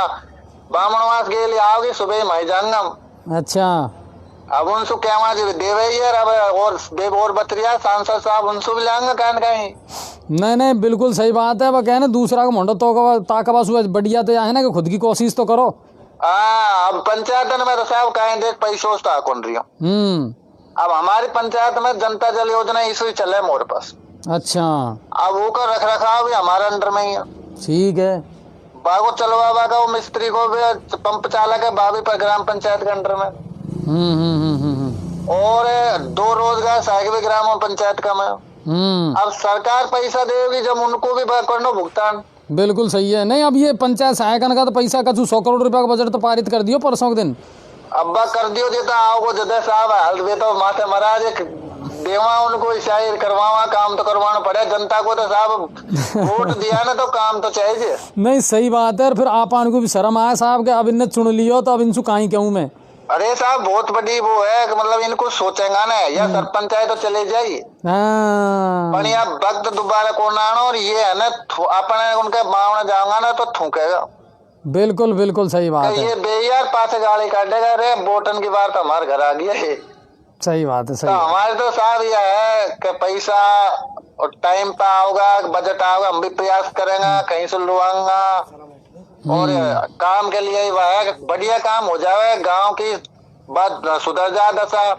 बामणवास के लिए आओगे सुबह मैं जाऊंगा। अच्छा, अब उनसे क्या वहाँ देवे ही है। अब और बतरिया सांसद साहब उनसे भी लाएंगे कहीं कहीं। नहीं नहीं बिल्कुल सही बात है। वो कहे ना दूसरा को मंडो तो ताकबा सुबह बढ़िया तो है ना कि खुद की कोशिश तो करो। अब पंचायत में तो साहब कहीं देख पैसों से कौन रही हो। अब हमारी पंचायत में जनता जल योजना इसी चले मोरे पास। अच्छा, अब वो का रख रखाव भी हमारे अंडर में ही है। ठीक है, बागो चलवा का वो मिस्त्री को भी पंप चालक है बाबी पर ग्राम पंचायत के अंडर में। और 2 रोजगार साहिब ग्राम पंचायत का में। अब सरकार पैसा देगी जब उनको भी करना भुगतान। बिल्कुल सही है। नहीं, अब ये पंचायत सहायक का तो पैसा का 100 करोड़ रुपया का बजट तो पारित कर दियो परसों के दिन। अब्बा कर दियो देता आओ जदे साहब हाल दे तो माथे महाराज देवा उनको शायर करवावा, काम तो करवाना पड़े जनता को, तो साहब वोट दिया ना तो काम तो चाहिए। नहीं सही बात है। फिर आप को भी शर्म आया साहब के अब इनने चुन लियो तो अब इनसे कहीं कहूँ मैं। अरे साहब बहुत बड़ी वो है कि मतलब इनको सोचेगा ना या सरपंच आए तो चले जाइए पर यहाँ वक्त दोबारा कौन आना, और ये है ना अपने उनके बावने जाऊंगा ना तो थूकेगा। बिल्कुल बिल्कुल सही बात है। ये बेयार पास गाड़ी काटेगा, रे वोटन की बार तो हमारे घर आ गया है। सही बात है। सही तो हमारे तो साहब यह है कि पैसा और टाइम पे आओगा, बजट आओगा, हम भी प्रयास करेंगे कहीं से लुआंगा और काम के लिए वह है बढ़िया काम हो जाए, गांव की बात सुधर जाए दशा।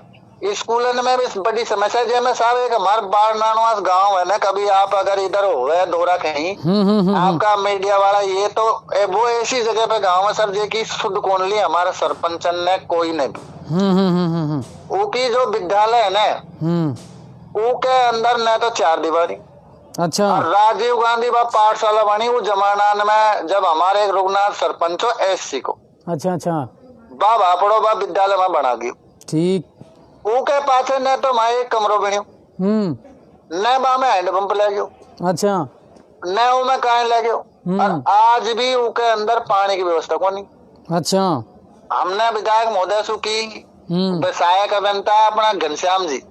स्कूल में भी बड़ी समस्या है में साहब एक हमारे बाढ़ नानवास गांव है ना, कभी आप अगर इधर हो दौरा कहीं आपका मीडिया वाला ये तो वो ऐसी जगह पे गांव है सर, जे की शुद्ध कौन ली हमारे सरपंच ने कोई नहीं वो की जो विद्यालय है ना वो के अंदर न तो 4 दीवारी। अच्छा। राजीव गांधी बा पाठशाला बनी वो जमाना में जब हमारे एक रुगनाथ सरपंच हो एससी को। अच्छा अच्छा। बा बापड़ो बा विद्यालय में बना गयो। ठीक। वो के पाछे न तो मैं एक कमरो बनियो न बा में हैंडपंप ले गयो। अच्छा। न वो में काहे ले गयो और आज भी वो के अंदर पानी की व्यवस्था को नहीं। अच्छा। हमने विधायक महोदय सु की सहायक अभियंता अपना घनश्याम जी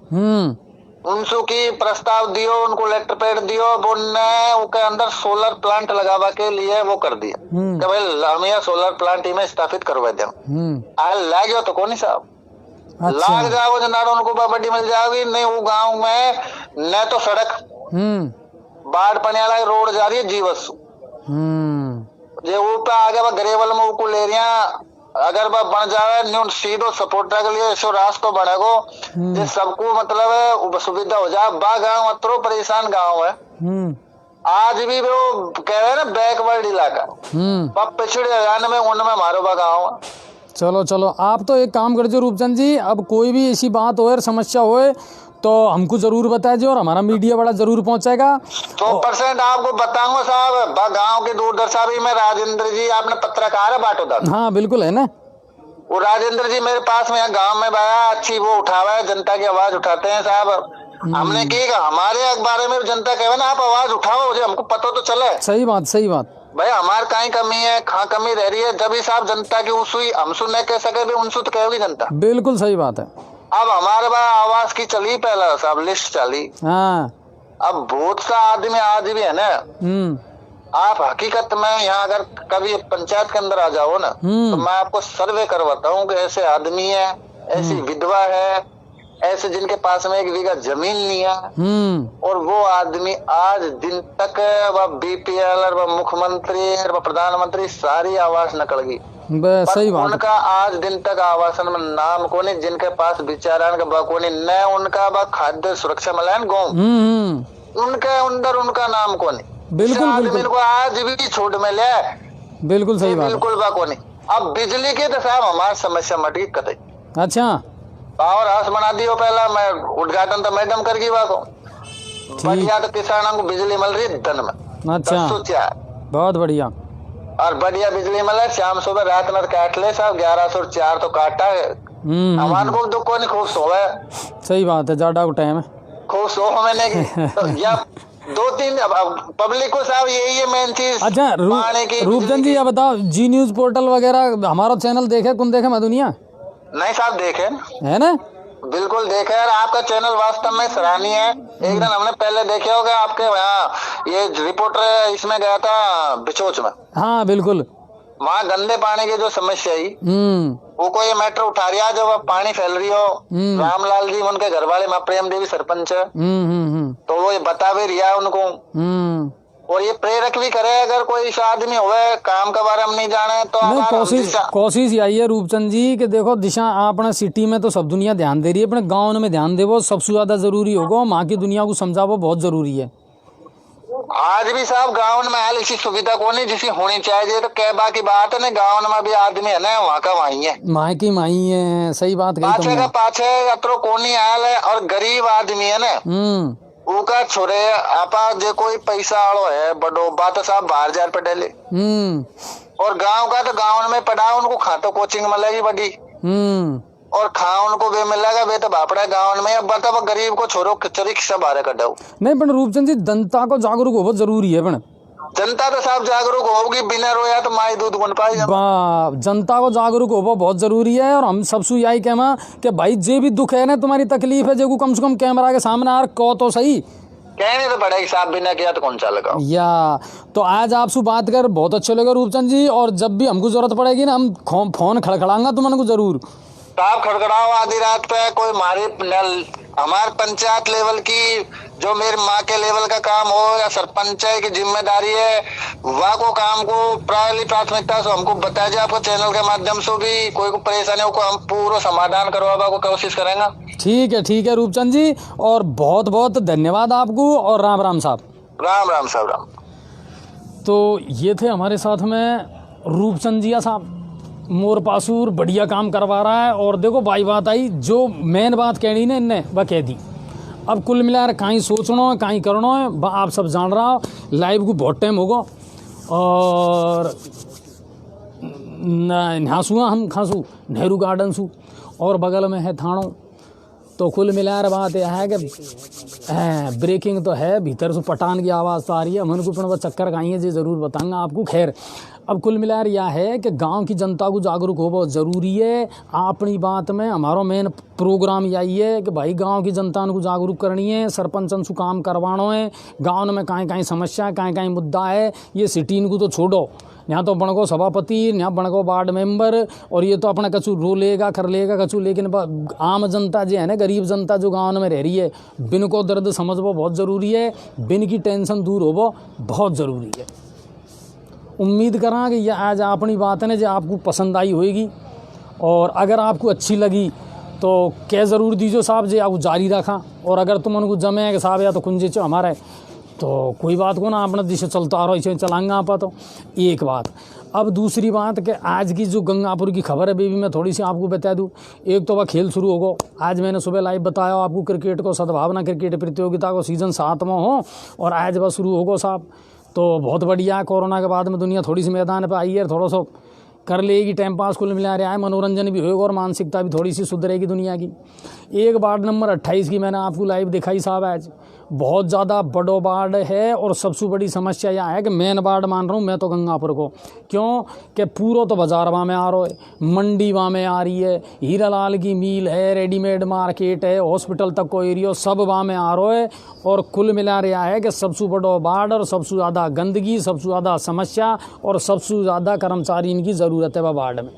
उनसु की प्रस्ताव दियो, उनको लेटर पैड दियो, उनने उसके अंदर सोलर प्लांट लगावा के लिए वो कर दिया कि भाई लामिया सोलर प्लांट में स्थापित करवा दे। लाग गयो तो कौन साहब लाग जाओ जनारो उनको बड़ी मिल जाएगी नहीं। वो गांव में न तो सड़क बाढ़ पने वाला रोड जा रही है जीवस जे ऊपर आगे वह गरेवल में को ले रहा अगर वह बन जाए न्यून सीधो सपोर्ट के लिए ऐसा रास्ता बनेगो जे सबको मतलब सुविधा हो जाए। बा गांव अतरो परेशान गांव है आज भी वो कह रहे हैं ना बैकवर्ड इलाका पिछड़े हरियाणा में उनमें मारो बा गाँव है। चलो चलो आप तो एक काम करते रूपचंद जी, अब कोई भी ऐसी बात हो समस्या होए तो हमको जरूर बताइए और हमारा मीडिया बड़ा जरूर पहुंचेगा। 100% आपको बताऊंगा साहब। गांव के दूरदर्शा भी में राजेंद्र जी आपने पत्रकार है बाटोदार। हाँ बिल्कुल है ना। वो राजेंद्र जी मेरे पास में गांव में आया अच्छी वो उठावा है, जनता की आवाज उठाते हैं साहब। हमने की हमारे बारे में जनता कहे ना आप आवाज उठाओ मुझे हमको पता तो चले। सही बात सही बात भाई हमारे कहीं कमी है कहाँ कमी रह रही है जब भी साहब जनता की उसुई हम सुन नहीं कह सके भी उनसु तो कहेगी जनता। बिल्कुल सही बात है। अब हमारे पास आवाज की चली पहला साहब लिस्ट चली। हाँ। अब बहुत सा आदमी आज भी है ना आप हकीकत में यहाँ अगर कभी पंचायत के अंदर आ जाओ ना तो मैं आपको सर्वे करवाता हूँ कि ऐसे आदमी है ऐसी विधवा है ऐसे जिनके पास में 1 बीघा जमीन नहीं है और वो आदमी आज दिन तक वह बीपीएल और वह मुख्यमंत्री और वह प्रधानमंत्री सारी आवास निकल गई। सही बात। उनका आज दिन तक आवासन में नाम को नहीं, जिनके पास विचारान का बकोनी न उनका बा खाद्य सुरक्षा मिलान गाँव उनके अंदर उनका नाम को नहीं। बिल्कुल आदमी को आज भी छूट मिले। बिल्कुल सही बात। बिल्कुल बकोनी। अब बिजली के तो साहब हमारी समस्या मटी कतई। अच्छा। पावर हाउस बना दियो पहला मैं उद्घाटन तो मैडम कर गई को बढ़िया तो किसानों को बिजली मिल रही है दिन में। अच्छा बहुत बढ़िया और बढ़िया बिजली मिला शाम सुबह रात में काट ले साहब 1104 तो काटा है हमारे को दुख को नहीं खूब सोवे। सही बात है जाडा को टाइम है खूब सो मैंने तो या 2-3 पब्लिक को साहब यही है मेन चीज। अच्छा रूपचंद जी ये बताओ जी न्यूज पोर्टल वगैरह हमारा चैनल देखे कौन देखे मैं दुनिया नहीं साहब देखे है ना बिल्कुल देखे यार आपका चैनल वास्तव में सराहनीय है। एक दिन हमने पहले देखे होगा आपके यहाँ ये रिपोर्टर इसमें गया था बिचोच में। हाँ बिल्कुल वहाँ गंदे पानी की जो समस्या ही वो कोई मैटर उठा रहा जब पानी फैल रही हो रामलाल जी उनके घर वाले माँ प्रेम देवी सरपंच तो वो ये बता भी रिया उनको और ये प्रेरक भी करे अगर कोई आदमी होवे काम के बारे में नहीं जाने तो कोशिश यही है रूपचंद जी कि देखो दिशा अपने सिटी में तो सब दुनिया ध्यान दे रही है अपने गाँव में ध्यान देवो सबसे ज्यादा जरूरी होगा वहाँ की दुनिया को समझावो बहुत जरूरी है। आज भी साहब गाँव में हाल इसी सुविधा को नहीं जिसी होनी चाहिए तो कह बाकी बात है ना गाँव में भी आदमी है ना वहाँ का वही है माँ की माही है। सही बात पाछे का पाछे अतरो कोनी हाल है और गरीब आदमी है ना ऊका छोरे आपा जे कोई पैसा आलो है बड़ो बात साहब बाहर जार पे डेले और गांव का तो गांव में पढ़ा उनको खातो कोचिंग मिलेगी बड़ी और खा उनको वे मिलेगा वे तो बापड़ा गांव में। अब बता गरीब को छोरो खिचड़ी सब बारे कटाओ नहीं। पण रूपचंद जी जनता को जागरूक हो बहुत जरूरी है। पण जनता तो साहब जागरूक होगी, बिना रोया तो माई दूध बन पाएगा। जनता को जागरूक हो बहुत जरूरी है। और हम सबसे यही कहना कि भाई जे भी दुख है ना तुम्हारी तकलीफ है जो कम से कम कैमरा के सामने आ कहो तो सही, कहने तो पड़ेगी साहब, बिना किया तो कौन चलेगा या। तो आज आपसे बात कर बहुत अच्छा लगा रूपचंद जी, और जब भी हमको जरूरत पड़ेगी ना हम फोन खड़खड़ाऊंगा तुमको जरूर। साहब खड़खड़ाओ आधी रात पे, कोई मारी हमारे पंचायत लेवल की जो मेरी माँ के लेवल का काम हो या सरपंच की जिम्मेदारी है वह को काम को प्राथमिकता से हमको बताया जाए। आपको चैनल के माध्यम से भी कोई को परेशानी हो को हम पूरा समाधान करवा को कोशिश करेंगे। ठीक है रूपचंद जी, और बहुत बहुत धन्यवाद आपको, और राम राम साहब। राम राम साहब राम। तो ये थे हमारे साथ में रूपचंद जिया साहब, मोर पासूर बढ़िया काम करवा रहा है। और देखो भाई बात आई जो मेन बात कहनी ना इनने वह कह दी। अब कुल मिलाकर कहीं सोचना है कहीं करना है आप सब जान रहा हो। लाइव को बहुत टाइम होगा और नहासूँगा हम खासू नेहरू गार्डन सू और बगल में है थानो। तो कुल मिलाकर बात यह है कि ब्रेकिंग तो है, भीतर से पठान की आवाज़ तो आ रही है। मन को अपना चक्कर खाई है जी ज़रूर बताऊंगा आपको। खैर अब कुल मिलाकर यह है कि गांव की जनता को जागरूक हो बहुत ज़रूरी है। अपनी बात में हमारा मेन प्रोग्राम यही है कि भाई गांव की जनता को जागरूक करनी है, सरपंचन से काम करवाना है। गांव में कहीं समस्या कहीं मुद्दा है, ये सिटी को तो छोड़ो, यहाँ तो बणको सभापति यहाँ बणको वार्ड मेंबर और ये तो अपना कछु रो लेगा कर लेगा कछु। लेकिन आम जनता जो है ना, गरीब जनता जो गाँव में रह रही है, बिन को दर्द समझ वो बहुत ज़रूरी है, बिन की टेंशन दूर हो वो बहुत ज़रूरी है। उम्मीद करा कि यह आज अपनी बात है ना जो आपको पसंद आई होगी, और अगर आपको अच्छी लगी तो क्या ज़रूर दीजिए साहब जी आप जारी रखा। और अगर तुम उनको जमे कि साहब या तो कुंजे चो हमारे तो कोई बात को ना अपना दिशा चलता आ रहा इसे चलाएंगे आप। तो एक बात। अब दूसरी बात कि आज की जो गंगापुर की खबर है बेबी मैं थोड़ी सी आपको बता दूं। एक तो वह खेल शुरू होगा आज, मैंने सुबह लाइव बताया आपको क्रिकेट को सद्भावना क्रिकेट प्रतियोगिता को सीज़न 7वां हो और आज वह शुरू होगा साहब। तो बहुत बढ़िया, कोरोना के बाद में दुनिया थोड़ी सी मैदान पर आई है, थोड़ा सा कर लेगी टाइम पास कुल मिला रहा है, मनोरंजन भी होगा और मानसिकता भी थोड़ी सी सुधरेगी दुनिया की। एक वार्ड नंबर 28 की मैंने आपको लाइव दिखाई साहब आज, बहुत ज़्यादा बड़ो वार्ड है। और सबसे बड़ी समस्या यह है कि मेन वार्ड मान रहा हूँ मैं तो गंगापुर को, क्यों कि पूरा तो बाजार वहाँ में आ रहा है, मंडी वहाँ में आ रही है, हीरालाल की मिल है, रेडीमेड मार्केट है, हॉस्पिटल तक को एरिया सब वहाँ में आ रहा है। और कुल मिला रहा है कि सबसे बड़ो वार्ड और सबसे ज़्यादा गंदगी, सबसे ज़्यादा समस्या और सबसे ज़्यादा कर्मचारी इनकी ज़रूरत है वह वार्ड में।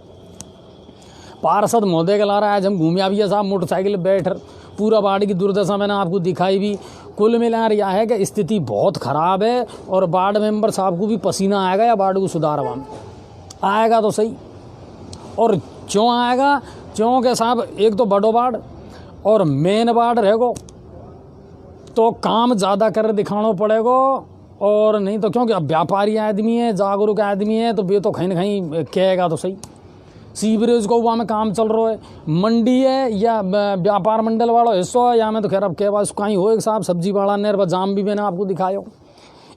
पार्षद महोदय के ला रहा है आज हम घूमिया भी है साहब, मोटरसाइकिल बैठ पूरा वार्ड की दुर्दशा मैंने आपको दिखाई भी। कुल मिलाकर यह है कि स्थिति बहुत ख़राब है और वार्ड मेंबर साहब को भी पसीना आएगा या वार्ड को सुधारवा में आएगा तो सही। और क्यों आएगा, क्योंकि साहब एक तो बड़ो वार्ड और मेन वार्ड रहेगा तो काम ज़्यादा कर दिखाना पड़ेगा। और नहीं तो क्योंकि अब व्यापारी आदमी है, जागरूक आदमी है, तो वे तो कहीं ना कहीं कहेगा तो सही। सीवरेज को वहाँ में काम चल रहा है, मंडी है या व्यापार मंडल वाला हिस्सा है, या में तो खैर अब क्या बात कहीं हो एक साहब सब्जी वाला नेर जाम भी मैंने आपको दिखाया।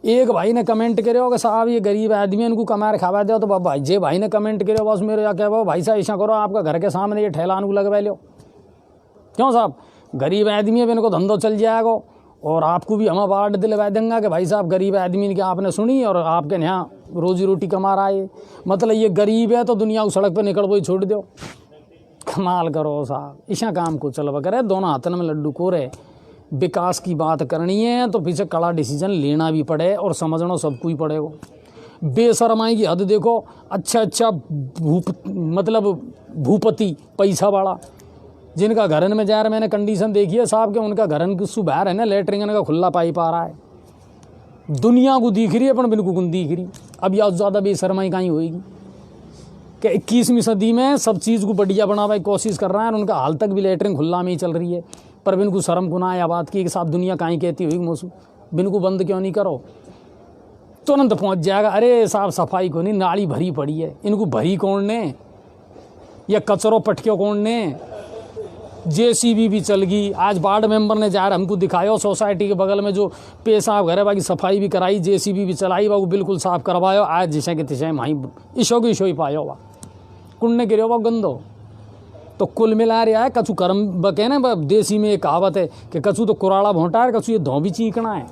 एक भाई ने कमेंट करे कि साहब ये गरीब आदमी इनको कमा खावा दो, तो भाई जे भाई ने कमेंट करे बस मेरे या कहो भाई साहब ऐसा करो आपका घर के सामने ये ठेला को लगवा लो, क्यों साहब गरीब आदमी है इनको धंधो चल जाएगा। और आपको भी हम अवार्ड दिलवा देंगे कि भाई साहब गरीब आदमी की आपने सुनी और आपके यहाँ रोजी रोटी कमा रहा है, मतलब ये गरीब है तो दुनिया को सड़क पर निकल वही छोड़ दो। कमाल करो साहब, ऐसा काम को चलवा करे, दोनों हाथन में लड्डू कोरे। विकास की बात करनी है तो पीछे कड़ा डिसीजन लेना भी पड़े और समझना सबको ही पड़ेगा। बेशरमाई की हद देखो, अच्छा मतलब भूपति पैसा वाला जिनका घरन में जा रहा, मैंने कंडीशन देखी है साहब के उनका घरन की सुबह है ना लेटरिंगन का खुला पाइप आ रहा है, दुनिया को दिख रही है पर बिल्कुल को दिख रही। अब या ज़्यादा बेशरमाई कहीं होएगी कि 21वीं सदी में सब चीज़ को बढ़िया बनाने की कोशिश कर रहा है और उनका हाल तक भी लेटरिंग खुला में ही चल रही है। पर बिनको शर्म गुनाह या बात की कि साहब दुनिया कहीं कहती हुई मौसू बिनको बंद क्यों नहीं करो, तुरंत पहुंच जाएगा। अरे साहब सफाई को नहीं, नाली भरी पड़ी है, इनको भरी कौन ने या कचरो पटक्यो कौन ने, जेसीबी भी चल गई। आज वार्ड मेंबर ने जार हमको दिखाया सोसाइटी के बगल में जो पेशाब घर है बाकी सफाई भी कराई, जेसीबी भी चलाई, वो बिल्कुल साफ करवायो। आज जिसे के तिशे वहीं ईशो की ईशो ही पायो वा कुंडने गिरो वो गंदो। तो कुल मिला रहा है कछु कर्म बके ना, देसी में एक कहावत है कि कछु तो कुराड़ा भोंटा है, कछु ये धोबी चीकना है।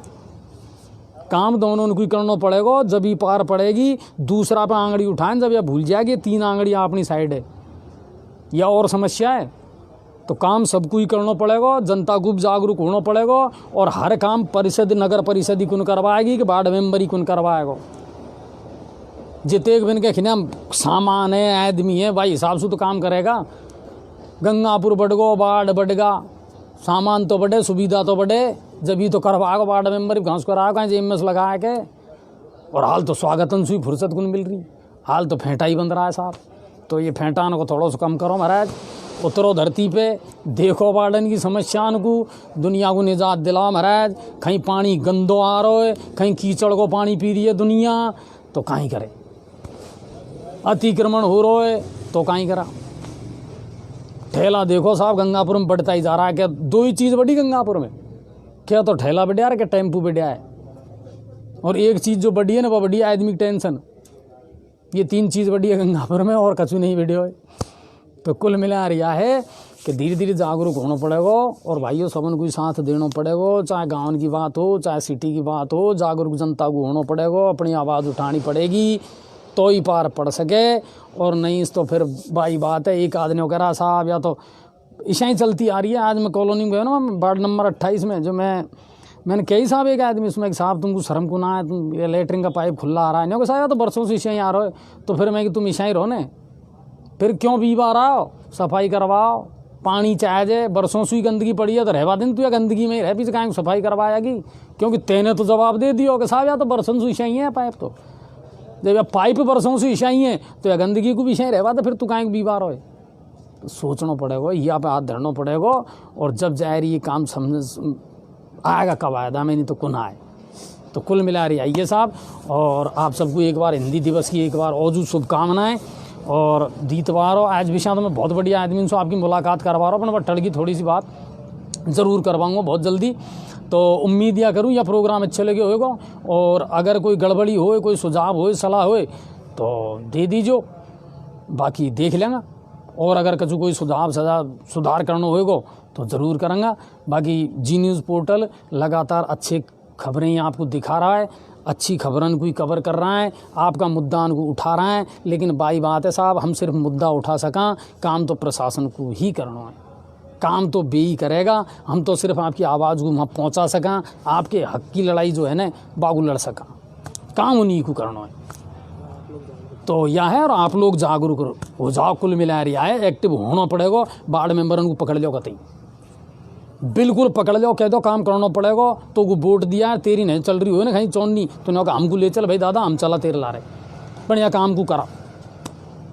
काम दोनों को करना पड़ेगा, जब ही पार पड़ेगी। दूसरा पे आंगड़ी उठाएं जब यह भूल जाएगी 3 आंगड़ियाँ अपनी साइड है या और समस्या है, तो काम सबको ही करना पड़ेगा। जनता को भी जागरूक होना पड़ेगा और हर काम परिषद नगर परिषद ही कौन करवाएगी कि वार्ड मेंबर ही कौन करवाएगा। जितने एक दिन के खिना सामान है आदमी है भाई हिसाब से तो काम करेगा। गंगापुर बढ़गो वार्ड बढ़गा, सामान तो बढ़े सुविधा तो बढ़े, जब ही तो करवाएगा वार्ड मेंबर ही घास कराएगा जेएमएस लगा के। और हाल तो स्वागतन से फुर्सत कौन मिल रही, हाल तो फेंटा ही बन रहा है साहब। तो ये फेंटान को थोड़ा सा कम करो महाराज, उतरो धरती पे, देखो वार्डन की समस्याओं को, दुनिया को निजात दिलाओ महाराज। कहीं पानी गंदो आ रहा है, कहीं कीचड़ को पानी पी रही है दुनिया, तो कहीं करे। अतिक्रमण हो रहा है तो कहीं करा। ठेला देखो साहब गंगापुर में बढ़ता ही जा रहा है। क्या 2 ही चीज़ बढ़ी गंगापुर में, क्या तो ठेला बढ़िया है क्या टेम्पू बढ़िया है। और एक चीज़ जो बढ़ी है ना वो बढ़ी है आदमी की टेंशन। ये 3 चीज़ बढ़ी है गंगापुर में और कछु नहीं बढ़िया है। तो कुल मिला रहा है कि धीरे धीरे जागरूक होना पड़ेगा और भाइयों सबन को साथ देना पड़ेगा। चाहे गाँव की बात हो चाहे सिटी की बात हो, जागरूक जनता को होना पड़ेगा, अपनी आवाज़ उठानी पड़ेगी तो ही पार पड़ सके। और नहीं तो फिर भाई बात है एक आदमी वगैरह साहब या तो इशाई चलती आ रही है। आज मैं कॉलोनी में गया ना वार्ड नंबर 28 में, जो मैंने कही साहब एक आदमी उसमें कि साहब तुमको शर्म को ना है, तुम ये लेटरिन का पाइप खुला आ रहा है। नहीं साहब तो बरसों से इशाई आ रहे हो। तो फिर मैं कि तुम इशाई रहो ने, फिर क्यों बीमार आओ, सफाई करवाओ। पानी चाहे बरसों से ही गंदगी पड़ी है तो रहवा दिन तू या गंदगी में ही रह, पीछे कहीं सफाई करवाएगी। क्योंकि तेने तो जवाब दे दिया कि साहब या तो बरसों से इशाई है पाइप, तो जब यह पाइप बरसों से इशाई है तो या गंदगी को भी इशाई रहवा तो फिर तू कहीं बीमार हो। तो सोचना पड़ेगा, यहाँ पे हाथ धरना पड़ेगा। और जब जाए ये काम समझ आएगा कब आएगा मैं नहीं तो कौन आए। तो कुल मिला रही आइए साहब, और आप सबको एक बार हिंदी दिवस की एक बार और शुभकामनाएं। और दीतवार हो आज विषय तो मैं बहुत बढ़िया आदमी से आपकी मुलाकात करवा रहा हूँ, अपने टल की थोड़ी सी बात ज़रूर करवाऊँगा बहुत जल्दी। तो उम्मीद या करूँ यह प्रोग्राम अच्छे लगे होगा। और अगर कोई गड़बड़ी हो, कोई सुझाव हो, सलाह हो तो दे दीजिए, बाकी देख लेंगे। और अगर कछु कोई सुधार करना होगा तो ज़रूर करूँगा। बाकी जी न्यूज़ पोर्टल लगातार अच्छे खबरें आपको दिखा रहा है, अच्छी खबरन को ही कवर कर रहा है, आपका मुद्दा को उठा रहा है। लेकिन बाई बात है साहब, हम सिर्फ मुद्दा उठा सका, काम तो प्रशासन को ही करना है, काम तो बेई करेगा। हम तो सिर्फ आपकी आवाज़ को वहाँ पहुँचा सका, आपके हक की लड़ाई जो है ना बागू लड़ सका, काम उन्हीं को करना है। तो यह है, और आप लोग जागरूक हो जाओ। कुल मिला रहा है एक्टिव होना पड़ेगा। वार्ड मेंबरन को पकड़ लो, कतई बिल्कुल पकड़ लो, कह दो काम करना पड़ेगा। तो वो वोट दिया तेरी नहीं चल रही हो ना कहीं चौनी, तो नहीं हमको ले चल भाई दादा हम चला तेरे ला रहे, पर यह काम को करा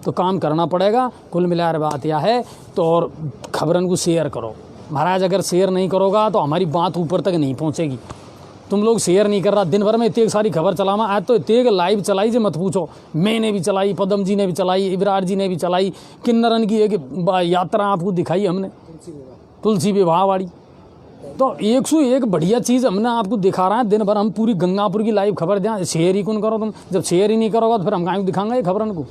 तो काम करना पड़ेगा। कुल मिला बात यह है। तो और खबरन को शेयर करो महाराज, अगर शेयर नहीं करोगा तो हमारी बात ऊपर तक नहीं पहुँचेगी। तुम लोग शेयर नहीं कर रहा, दिन भर में इतनी सारी खबर चलावा। आज तो इतने लाइव चलाई जो मत पूछो, मैंने भी चलाई, पदम जी ने भी चलाई, इब्रार जी ने भी चलाई, किन्नरन की एक यात्रा आपको दिखाई हमने, तुलसी विवाह वाली। तो 101 बढ़िया चीज़ हमने आपको दिखा रहा है दिन भर। हम पूरी गंगापुर की लाइव खबर दें, शेयर ही कौन करो तुम। जब शेयर ही नहीं करोगे तो फिर हम कहीं दिखाएंगे ये खबरन को।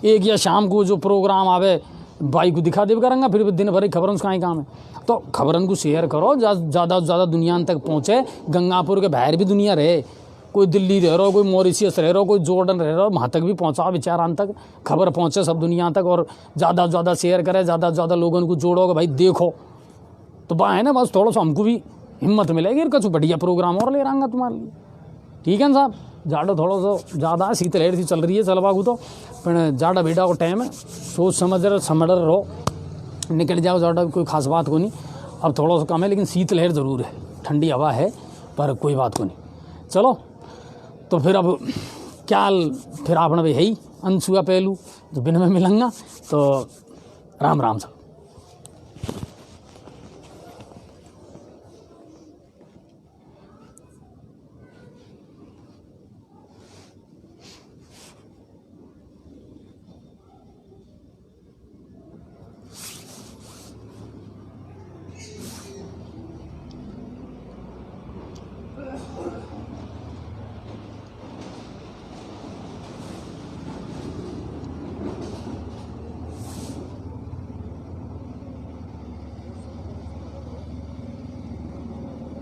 एक या शाम को जो प्रोग्राम आवे भाई को दिखा देव करेंगे, फिर दिन भर खबरन से कहीं काम है। तो खबरन को शेयर करो, ज़्यादा से ज़्यादा दुनिया तक पहुँचे। गंगापुर के बाहर भी दुनिया रहे, कोई दिल्ली रह रहा हो, कोई मॉरिशियस रह रहा हो, कोई जॉर्डन रह रहा हो, वहाँ तक भी पहुँचाओ विचारान तक, खबर पहुँचे सब दुनिया तक। और ज़्यादा से ज़्यादा शेयर करें, ज़्यादा से ज़्यादा लोगों को जोड़ोगे भाई देखो तो बा है ना, बस थोड़ा सा हमको भी हिम्मत मिलेगी। कुछ बढ़िया प्रोग्राम और ले रहा तुम्हारे लिए, ठीक है ना साहब। जाडो थोड़ा सा ज़्यादा शीतलहर सी चल रही है चलवागू तो, पर जाडा बेटा को टाइम है, सोच समझ रहो, निकल जाओ जाडा, कोई खास बात को नहीं। अब थोड़ा सा कम है लेकिन शीतलहर ज़रूर है, ठंडी हवा है, पर कोई बात को नहीं। चलो तो फिर अब क्या फिर आपने भाई है ही अनसुआ पहलू जो बिन में मिलूँगा। तो राम राम साहब।